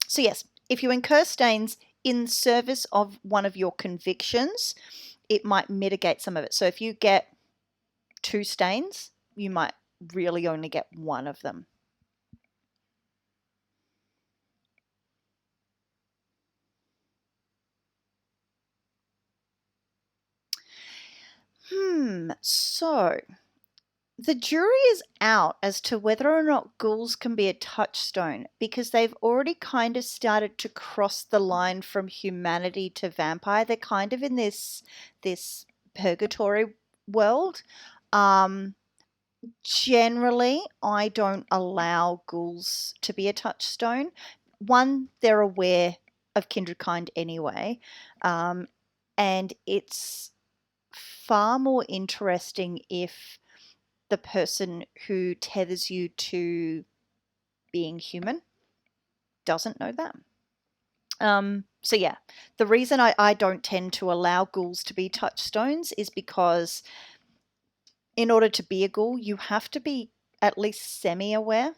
So yes, if you incur stains in service of one of your convictions, it might mitigate some of it. So if you get 2 stains, you might really only get one of them. So the jury is out as to whether or not ghouls can be a touchstone, because they've already kind of started to cross the line from humanity to vampire. They're kind of in this purgatory world. Generally, I don't allow ghouls to be a touchstone. One, they're aware of kindred kind anyway, and it's far more interesting if the person who tethers you to being human doesn't know that. So yeah, the reason I don't tend to allow ghouls to be touchstones is because in order to be a ghoul, you have to be at least semi-aware.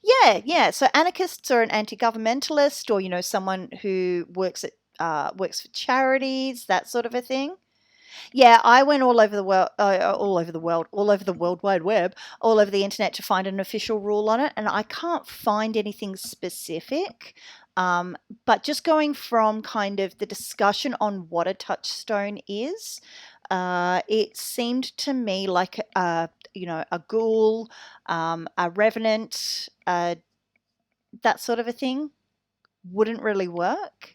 Yeah. So anarchists are an anti-governmentalist, or someone who works for charities, that sort of a thing. Yeah, I went all over the world, all over the World Wide Web, all over the internet to find an official rule on it, and I can't find anything specific. But just going from kind of the discussion on what a touchstone is, it seemed to me like a ghoul, a revenant, that sort of a thing wouldn't really work.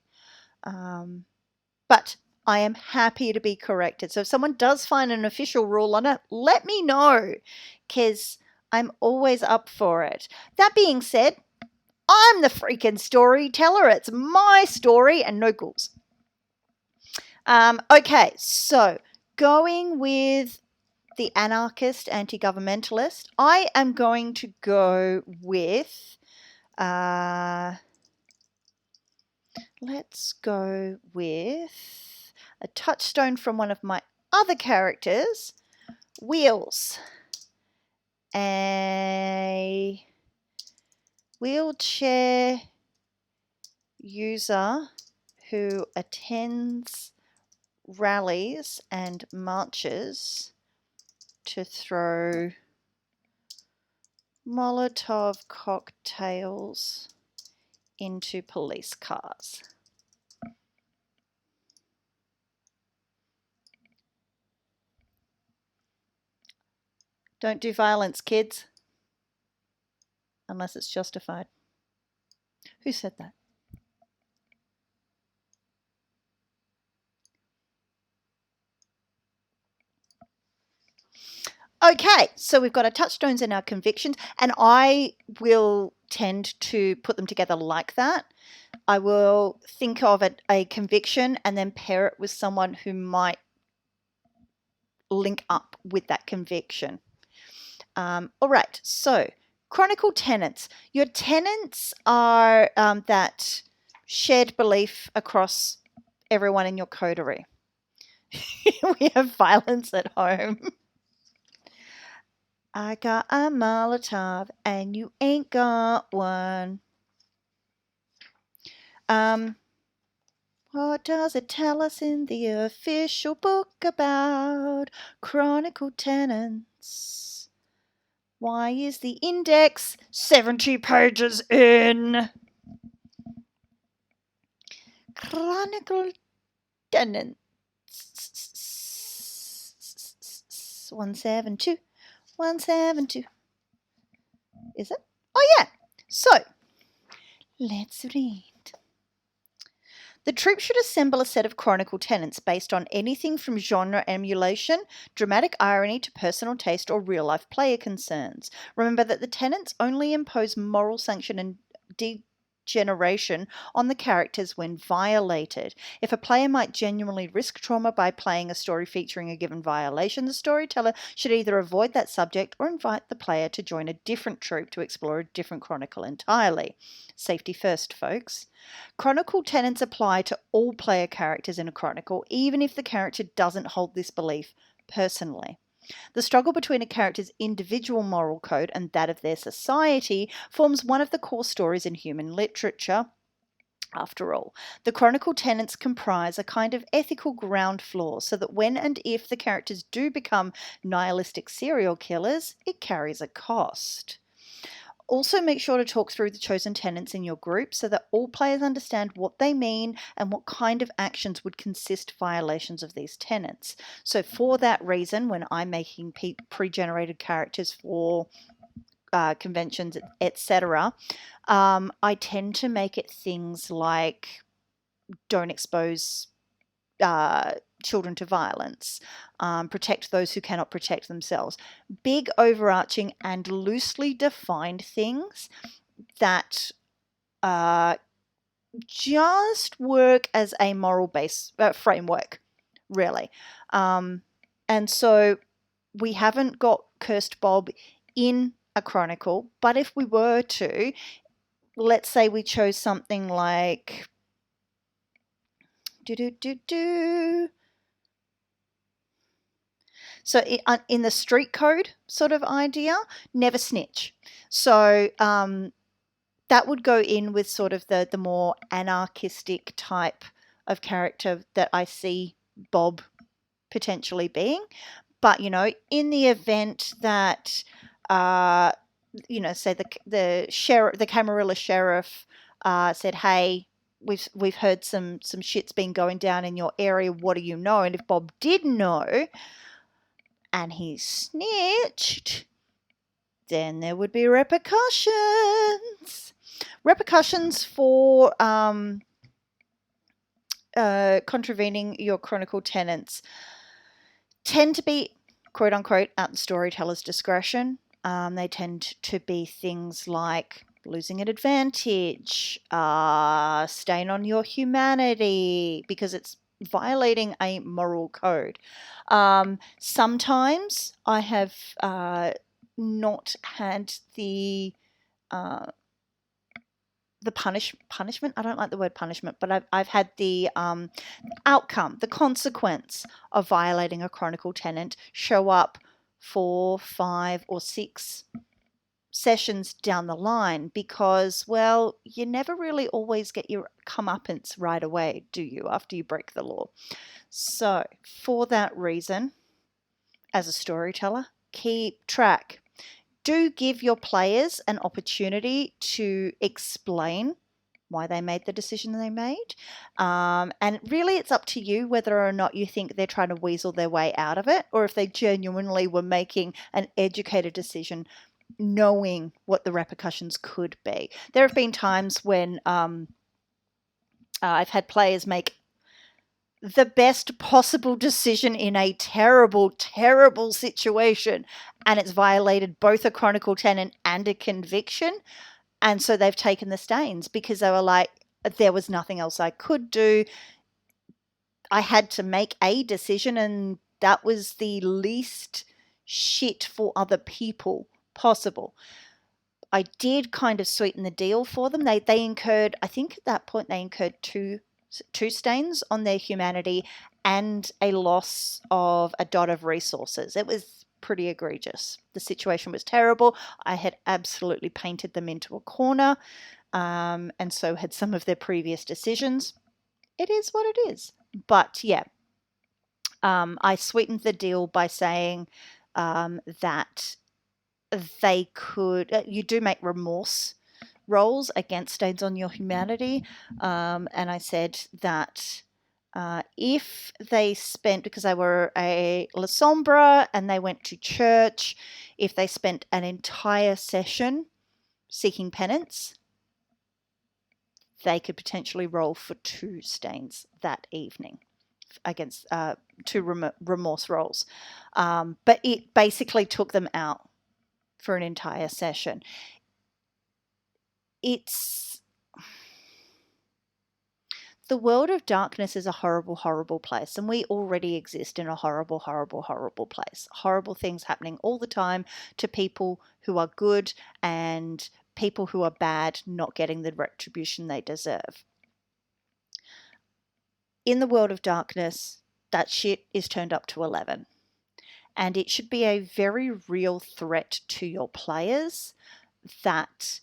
But I am happy to be corrected. So if someone does find an official rule on it, let me know, because I'm always up for it. That being said, I'm the freaking storyteller. It's my story and no ghouls. Okay, so going with the anarchist, anti-governmentalist, I am going to go with, let's go with a touchstone from one of my other characters, Wheels. A wheelchair user who attends rallies and marches to throw Molotov cocktails into police cars. Don't do violence, kids, unless it's justified. Who said that? Okay, so we've got our touchstones and our convictions, and I will tend to put them together like that. I will think of a conviction and then pair it with someone who might link up with that conviction. All right, so chronicle tenets. Your tenets are that shared belief across everyone in your coterie. We have violence at home. I got a Molotov and you ain't got one. What does it tell us in the official book about chronicle tenants? Why is the index 70 pages in? Chronicle tenants. 172. 172. Is it? Oh, yeah. So, let's read. The troupe should assemble a set of chronicle tenets based on anything from genre emulation, dramatic irony to personal taste or real-life player concerns. Remember that the tenets only impose moral sanction and degeneration on the characters when violated. If a player might genuinely risk trauma by playing a story featuring a given violation, the storyteller should either avoid that subject or invite the player to join a different troupe to explore a different chronicle entirely. Safety first, folks. Chronicle tenets apply to all player characters in a chronicle, even if the character doesn't hold this belief personally. The struggle between a character's individual moral code and that of their society forms one of the core stories in human literature. After all, the chronicle tenets comprise a kind of ethical ground floor so that when and if the characters do become nihilistic serial killers, it carries a cost. Also, make sure to talk through the chosen tenets in your group so that all players understand what they mean and what kind of actions would consist violations of these tenets. So for that reason, when I'm making pre-generated characters for conventions, etc., I tend to make it things like don't expose children to violence, protect those who cannot protect themselves. Big, overarching, and loosely defined things that just work as a moral base framework, really. And so we haven't got Cursed Bob in a chronicle, but if we were to, let's say we chose something like So in the street code sort of idea, never snitch. So that would go in with sort of the more anarchistic type of character that I see Bob potentially being. But, in the event that, say the sheriff, the Camarilla sheriff said, hey, we've heard some shit's been going down in your area. What do you know? And if Bob did know and he snitched, then there would be repercussions. Repercussions for contravening your chronicle tenets tend to be, quote unquote, at the storyteller's discretion. They tend to be things like losing an advantage, stain on your humanity, because it's violating a moral code. Sometimes I have not had the punishment. I don't like the word punishment, but I've had the outcome, the consequence of violating a chronicle tenant show up 4, 5, or 6 sessions down the line because, well, you never really always get your comeuppance right away, do you, after you break the law? So, for that reason, as a storyteller, keep track. Do give your players an opportunity to explain why they made the decision they made. And really, it's up to you whether or not you think they're trying to weasel their way out of it or if they genuinely were making an educated decision knowing what the repercussions could be. There have been times when I've had players make the best possible decision in a terrible, terrible situation, and it's violated both a chronicle tenant and a conviction. And so they've taken the stains because they were like, there was nothing else I could do. I had to make a decision, and that was the least shit for other people possible. I did kind of sweeten the deal for them. They incurred, I think at that point, they incurred two stains on their humanity and a loss of a dot of resources. It was pretty egregious. The situation was terrible. I had absolutely painted them into a corner, and so had some of their previous decisions. It is what it is. But yeah, I sweetened the deal by saying that they could, you do make remorse rolls against stains on your humanity. And I said that if they spent, because they were a La Sombra and they went to church, if they spent an entire session seeking penance, they could potentially roll for 2 stains that evening against 2 remorse rolls. But it basically took them out for an entire session. The world of darkness is a horrible, horrible place, and we already exist in a horrible, horrible, horrible place. Horrible things happening all the time to people who are good, and people who are bad not getting the retribution they deserve. In the world of darkness, that shit is turned up to 11. And it should be a very real threat to your players that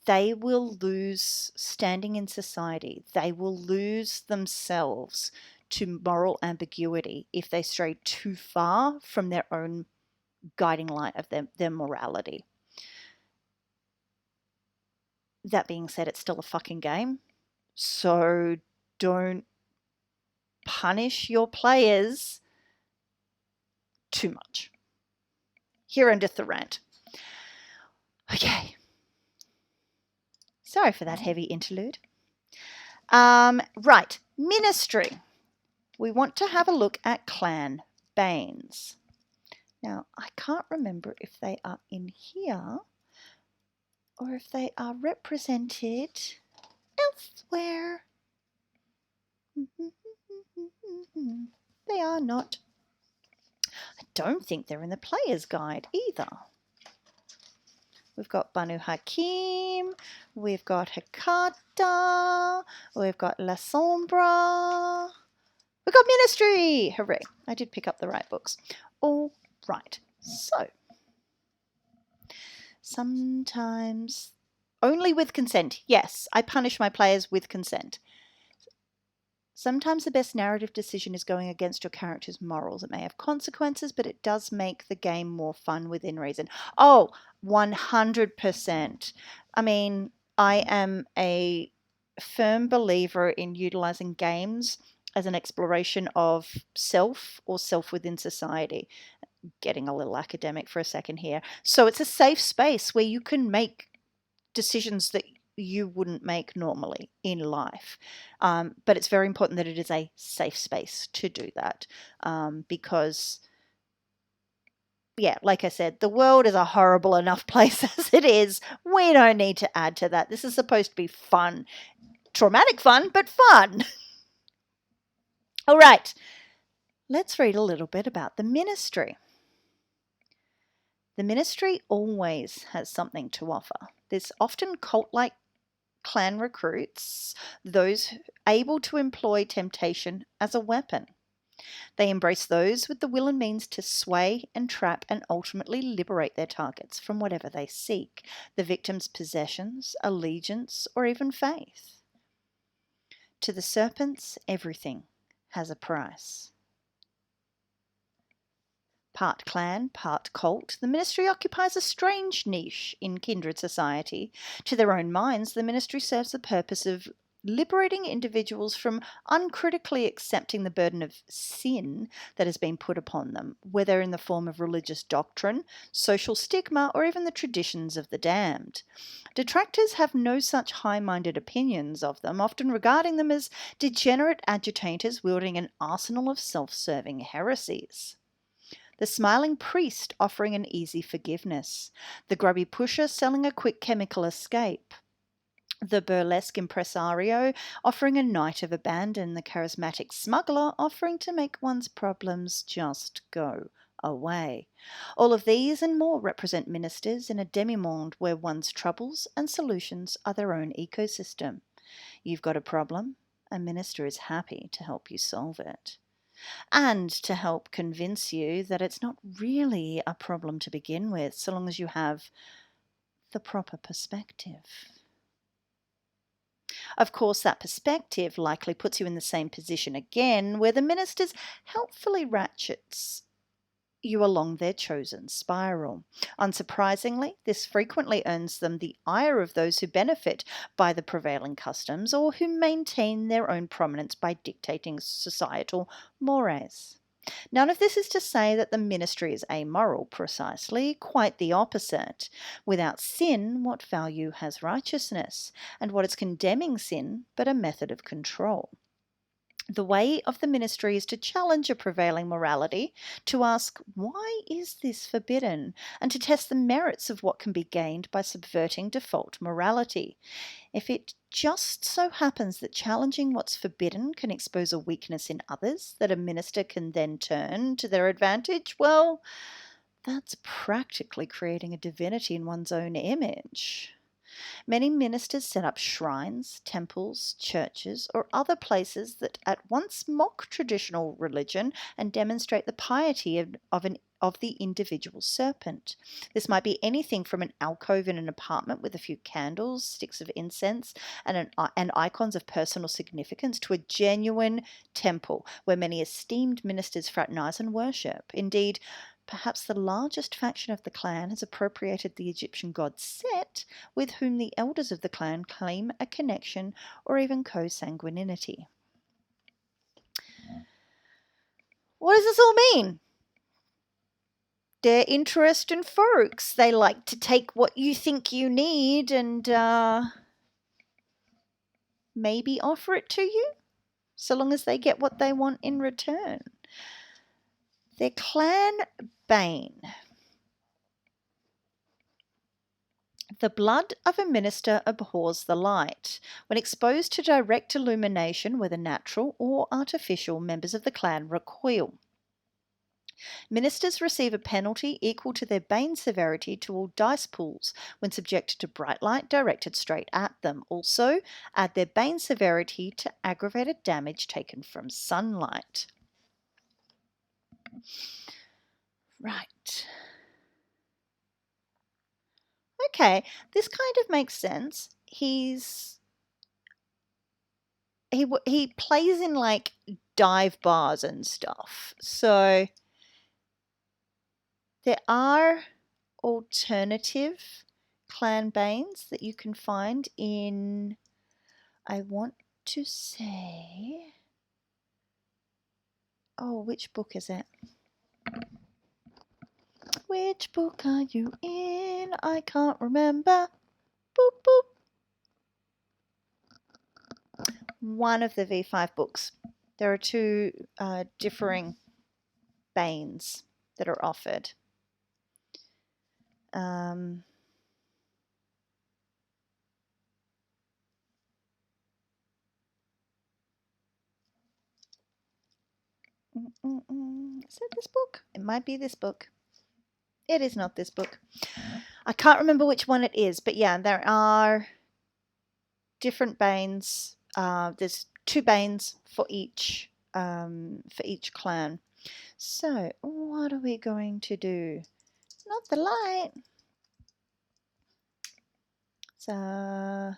they will lose standing in society. They will lose themselves to moral ambiguity if they stray too far from their own guiding light of their morality. That being said, it's still a fucking game. So don't punish your players too much. Here endeth the rant. Okay. Sorry for that heavy interlude. Right. Ministry. We want to have a look at Clan Banes. Now, I can't remember if they are in here or if they are represented elsewhere. They are not. I don't think they're in the player's guide either. We've got Banu Hakim, we've got Hakata, we've got La Sombra, we've got Ministry! Hooray, I did pick up the right books. All right, so sometimes only with consent. Yes, I punish my players with consent. Sometimes the best narrative decision is going against your character's morals. It may have consequences, but it does make the game more fun within reason. Oh, 100%. I mean, I am a firm believer in utilizing games as an exploration of self or self within society. Getting a little academic for a second here. So it's a safe space where you can make decisions that you wouldn't make normally in life. But it's very important that it is a safe space to do that, because, yeah, like I said, the world is a horrible enough place as it is. We don't need to add to that. This is supposed to be fun. Traumatic fun, but fun. All right, let's read a little bit about the ministry. The ministry always has something to offer. There's often cult-like clan recruits, those able to employ temptation as a weapon. They embrace those with the will and means to sway and trap and ultimately liberate their targets from whatever they seek, the victim's possessions, allegiance, or even faith. To the serpents, everything has a price. Part clan, part cult, the ministry occupies a strange niche in kindred society. To their own minds, the ministry serves the purpose of liberating individuals from uncritically accepting the burden of sin that has been put upon them, whether in the form of religious doctrine, social stigma, or even the traditions of the damned. Detractors have no such high-minded opinions of them, often regarding them as degenerate agitators wielding an arsenal of self-serving heresies. The smiling priest offering an easy forgiveness, the grubby pusher selling a quick chemical escape, the burlesque impresario offering a night of abandon, the charismatic smuggler offering to make one's problems just go away. All of these and more represent ministers in a demi-monde where one's troubles and solutions are their own ecosystem. You've got a problem, a minister is happy to help you solve it. and to help convince you that it's not really a problem to begin with, so long as you have the proper perspective. Of course, that perspective likely puts you in the same position again, where the ministers helpfully ratchets you along their chosen spiral. Unsurprisingly, this frequently earns them the ire of those who benefit by the prevailing customs or who maintain their own prominence by dictating societal mores. None of this is to say that the ministry is amoral, precisely, quite the opposite. Without sin, what value has righteousness? And what is condemning sin but a method of control? The way of the ministry is to challenge a prevailing morality, to ask, why is this forbidden? And to test the merits of what can be gained by subverting default morality. If it just so happens that challenging what's forbidden can expose a weakness in others that a minister can then turn to their advantage, well, that's practically creating a divinity in one's own image. Many ministers set up shrines, temples, churches, or other places that at once mock traditional religion and demonstrate the piety of the individual serpent. This might be anything from an alcove in an apartment with a few candles, sticks of incense, and icons of personal significance to a genuine temple where many esteemed ministers fraternize and worship. Indeed, perhaps the largest faction of the clan has appropriated the Egyptian god Set, with whom the elders of the clan claim a connection or even consanguinity. What does this all mean? They're interesting folks. They like to take what you think you need and maybe offer it to you, so long as they get what they want in return. Their clan bane. The blood of a minister abhors the light. When exposed to direct illumination, whether natural or artificial, members of the clan recoil. Ministers receive a penalty equal to their bane severity to all dice pools when subjected to bright light directed straight at them. Also, add their bane severity to aggravated damage taken from sunlight. Right. Okay, this kind of makes sense. He plays in like dive bars and stuff. So there are alternative clan banes that you can find in, I want to say, oh, which book is it? Which book are you in? I can't remember. Boop, boop. One of the V5 books. There are two differing banes that are offered. Is it this book? It might be this book. It is not this book. I can't remember which one it is, but yeah, there are different banes. There's two banes for each clan. So what are we going to do? Not the light. So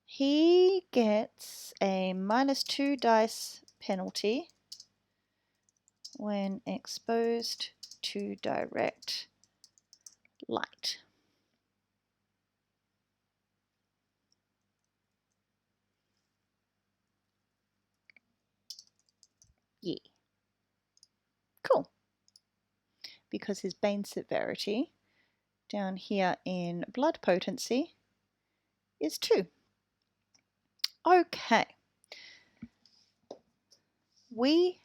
he gets a -2 dice penalty when exposed to direct light. Yeah. Cool. Because his bane severity down here in blood potency is 2. Okay. We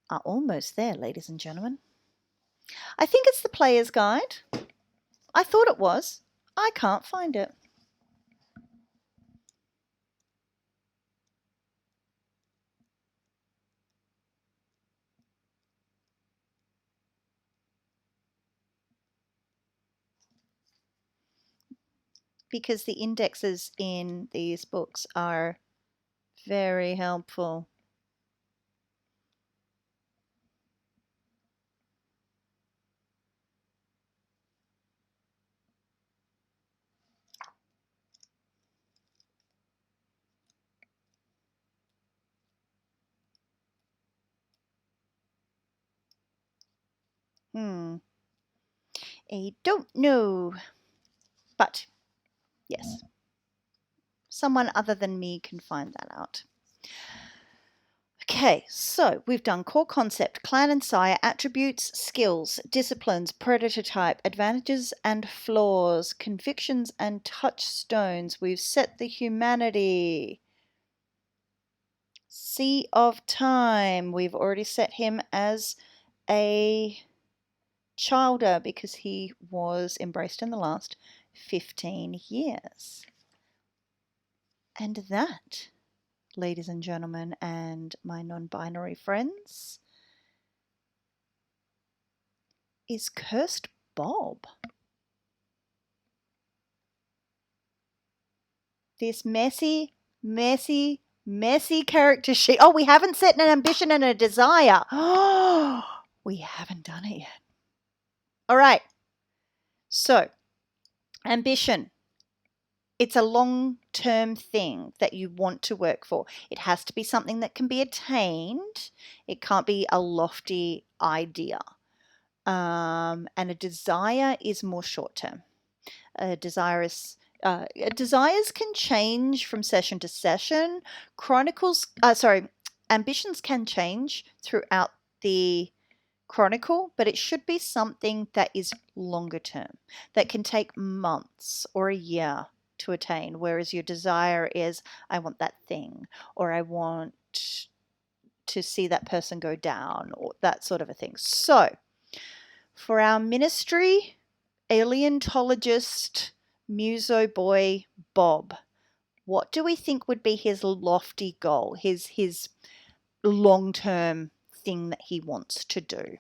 are almost there, ladies and gentlemen. I think it's the player's guide. I thought it was. I can't find it. Because the indexes in these books are very helpful. Hmm. I don't know. But yes, someone other than me can find that out. Okay, so we've done core concept, clan and sire, attributes, skills, disciplines, predator type, advantages and flaws, convictions and touchstones. We've set the humanity. Sea of Time. We've already set him as a childer because he was embraced in the last 15 years. And that, ladies and gentlemen, and my non-binary friends, is Cursed Bob. This messy, messy, messy character sheet. Oh, we haven't set an ambition and a desire. Oh, we haven't done it yet. All right. So, ambition. It's a long-term thing that you want to work for. It has to be something that can be attained. It can't be a lofty idea. And a desire is more short-term. A desire is desires can change from session to session. Ambitions can change throughout the chronicle, but it should be something that is longer term, that can take months or a year to attain, whereas your desire is, I want that thing, or I want to see that person go down, or that sort of a thing. So, for our ministry, Aleontologist, Muso boy Bob, what do we think would be his lofty goal, his long-term thing that he wants to do?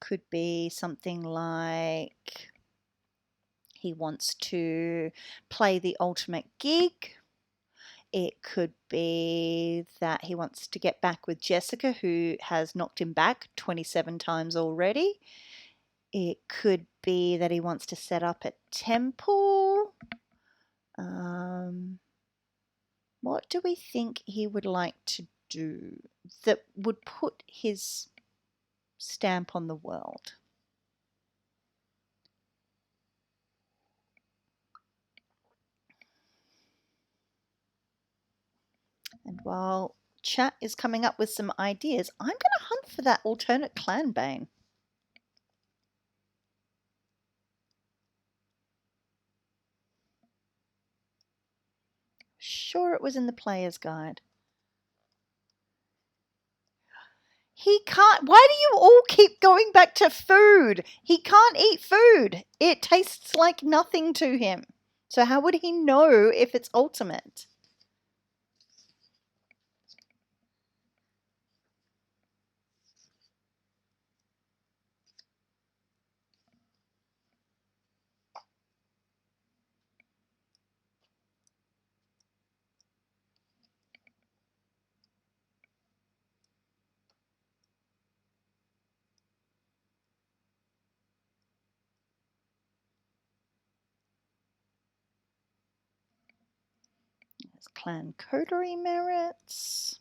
Could be something like he wants to play the ultimate gig. It could be that he wants to get back with Jessica, who has knocked him back 27 times already. It could be that he wants to set up a temple. What do we think he would like to do that would put his stamp on the world? And while chat is coming up with some ideas, I'm going to hunt for that alternate clan bane. Sure, it was in the player's guide. He can't. Why do you all keep going back to food? He can't eat food. It tastes like nothing to him. So how would he know if it's ultimate? There's clan coterie merits.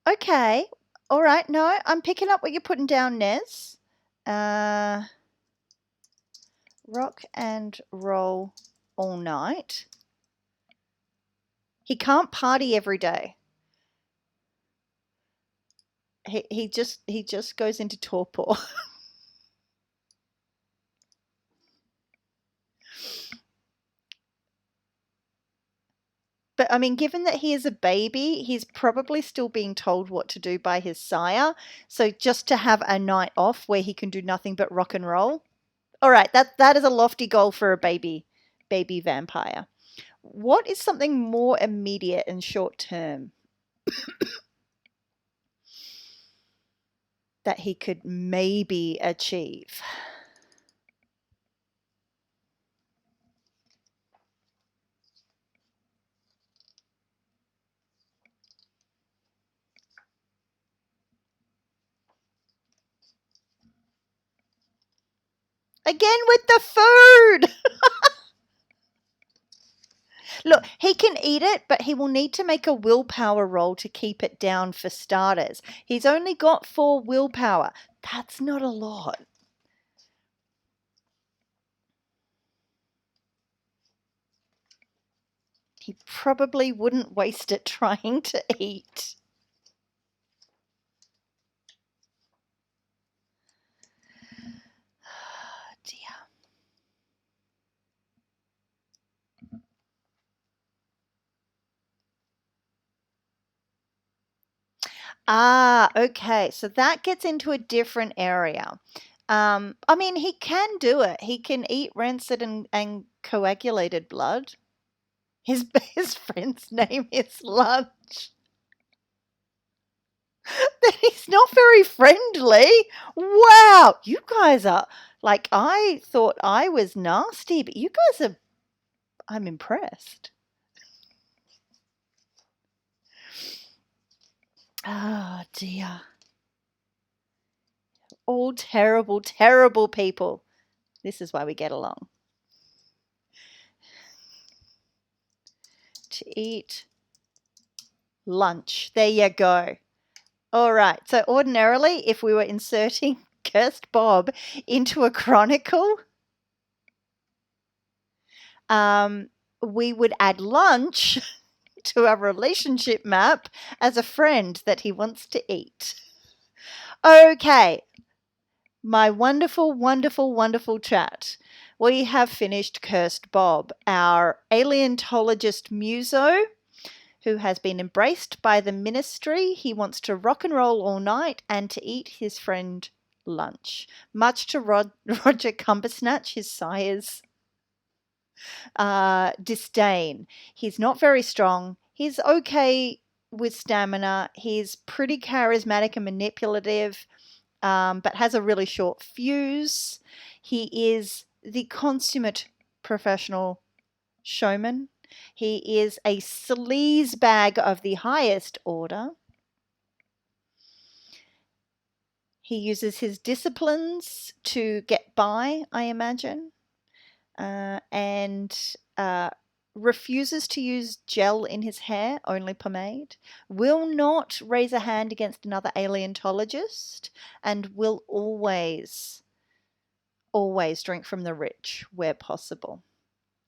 Okay. All right. No, I'm picking up what you're putting down, Nez. Rock and roll all night. He can't party every day. He just goes into torpor. But I mean, given that he is a baby, he's probably still being told what to do by his sire. So just to have a night off where he can do nothing but rock and roll. All right, that is a lofty goal for a baby vampire. What is something more immediate and short term that he could maybe achieve? Again with the food. Look, he can eat it, but he will need to make a willpower roll to keep it down for starters. He's only got 4 willpower. That's not a lot. He probably wouldn't waste it trying to eat. Oh, dear. Ah, okay. So that gets into a different area. I mean, he can do it. He can eat rancid and coagulated blood. His his friend's name is Lunch. Then he's not very friendly. Wow, you guys are like I thought I was nasty, but you guys are. I'm impressed. Oh dear. All terrible, terrible people. This is why we get along. To eat lunch. There you go. All right. So ordinarily, if we were inserting Cursed Bob into a chronicle, we would add lunch to our relationship map as a friend that he wants to eat. Okay. My wonderful, wonderful, wonderful chat. We have finished Cursed Bob, our aleontologist muso who has been embraced by the ministry. He wants to rock and roll all night and to eat his friend lunch, much to Roger Cumbersnatch, his sire's disdain. He's not very strong. He's okay with stamina. He's pretty charismatic and manipulative, but has a really short fuse. He is the consummate professional showman. He is a sleaze bag of the highest order. He uses his disciplines to get by, I imagine, and refuses to use gel in his hair, only pomade, will not raise a hand against another aleontologist, and will always, always drink from the rich where possible.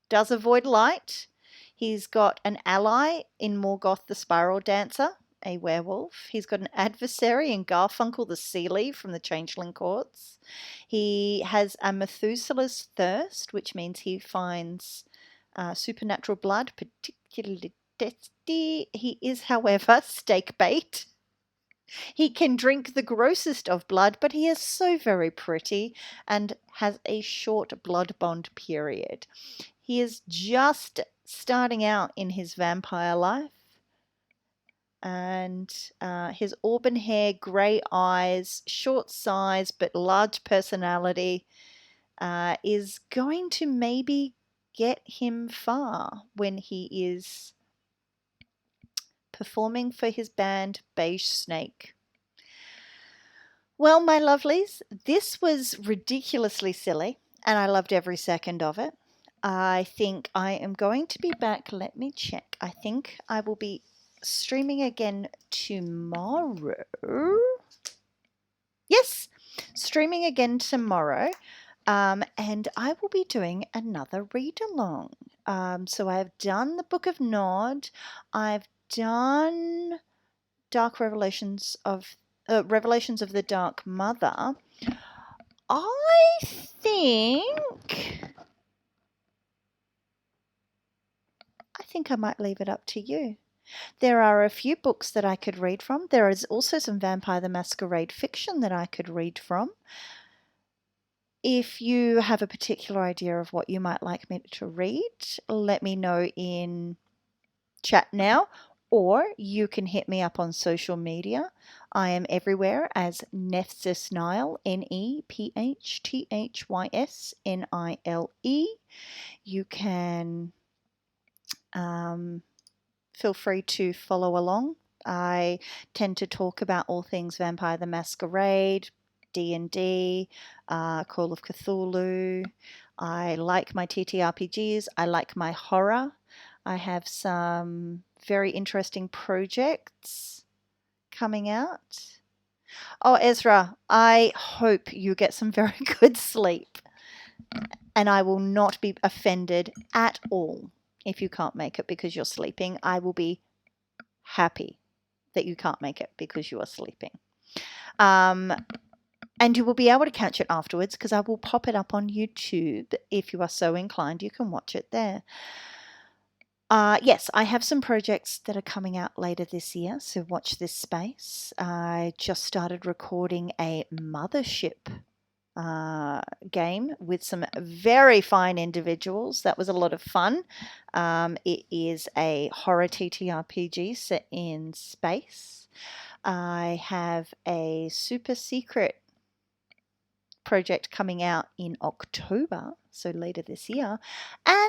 Does avoid light. He's got an ally in Morgoth the Spiral Dancer, a werewolf. He's got an adversary in Garfunkel the Sea Leaf from the Changeling Courts. He has a Methuselah's Thirst, which means he finds supernatural blood particularly tasty. He is, however, steak bait. He can drink the grossest of blood, but he is so very pretty and has a short blood bond period. He is just starting out in his vampire life, and his auburn hair, grey eyes, short size but large personality is going to maybe get him far when he is performing for his band Beige Snake. Well, my lovelies, this was ridiculously silly, and I loved every second of it. I think I am going to be back. Let me check. I think I will be streaming again tomorrow. Yes, streaming again tomorrow. And I will be doing another read along. So I've done the Book of Nod. I've done Dark Revelations of Revelations of the Dark Mother. I think I might leave it up to you. There are a few books that I could read from. There is also some Vampire the Masquerade fiction that I could read from. If you have a particular idea of what you might like me to read, let me know in chat now, or you can hit me up on social media. I am everywhere as Nephthysnile, Nephthysnile. You can feel free to follow along. I tend to talk about all things Vampire the Masquerade, D&D, Call of Cthulhu. I like my TTRPGs. I like my horror. I have some very interesting projects coming out. Oh, Ezra, I hope you get some very good sleep, and I will not be offended at all if you can't make it because you're sleeping. I will be happy that you can't make it because you are sleeping. And you will be able to catch it afterwards because I will pop it up on YouTube. If you are so inclined, you can watch it there. Yes, I have some projects that are coming out later this year, so watch this space. I just started recording a Mothership game with some very fine individuals. That was a lot of fun. It is a horror TTRPG set in space. I have a super secret project coming out in October, so later this year, and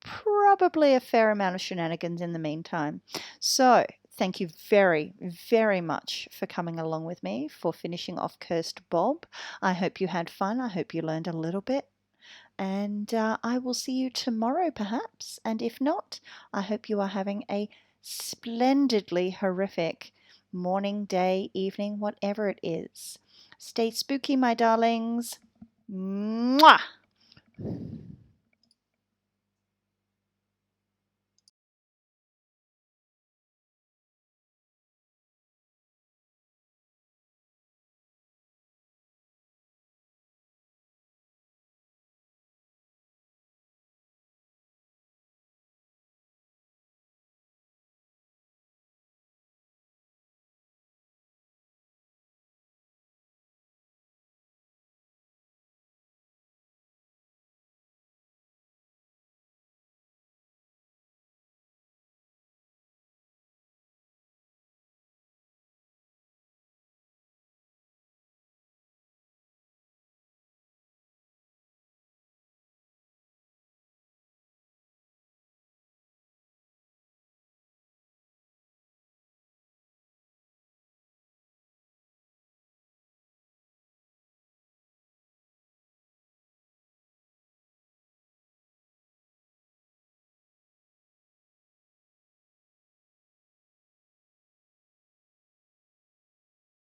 probably a fair amount of shenanigans in the meantime. So thank you very, very much for coming along with me for finishing off Cursed Bob. I hope you had fun. I hope you learned a little bit. And I will see you tomorrow, perhaps. And if not, I hope you are having a splendidly horrific morning, day, evening, whatever it is. Stay spooky, my darlings. Mwah!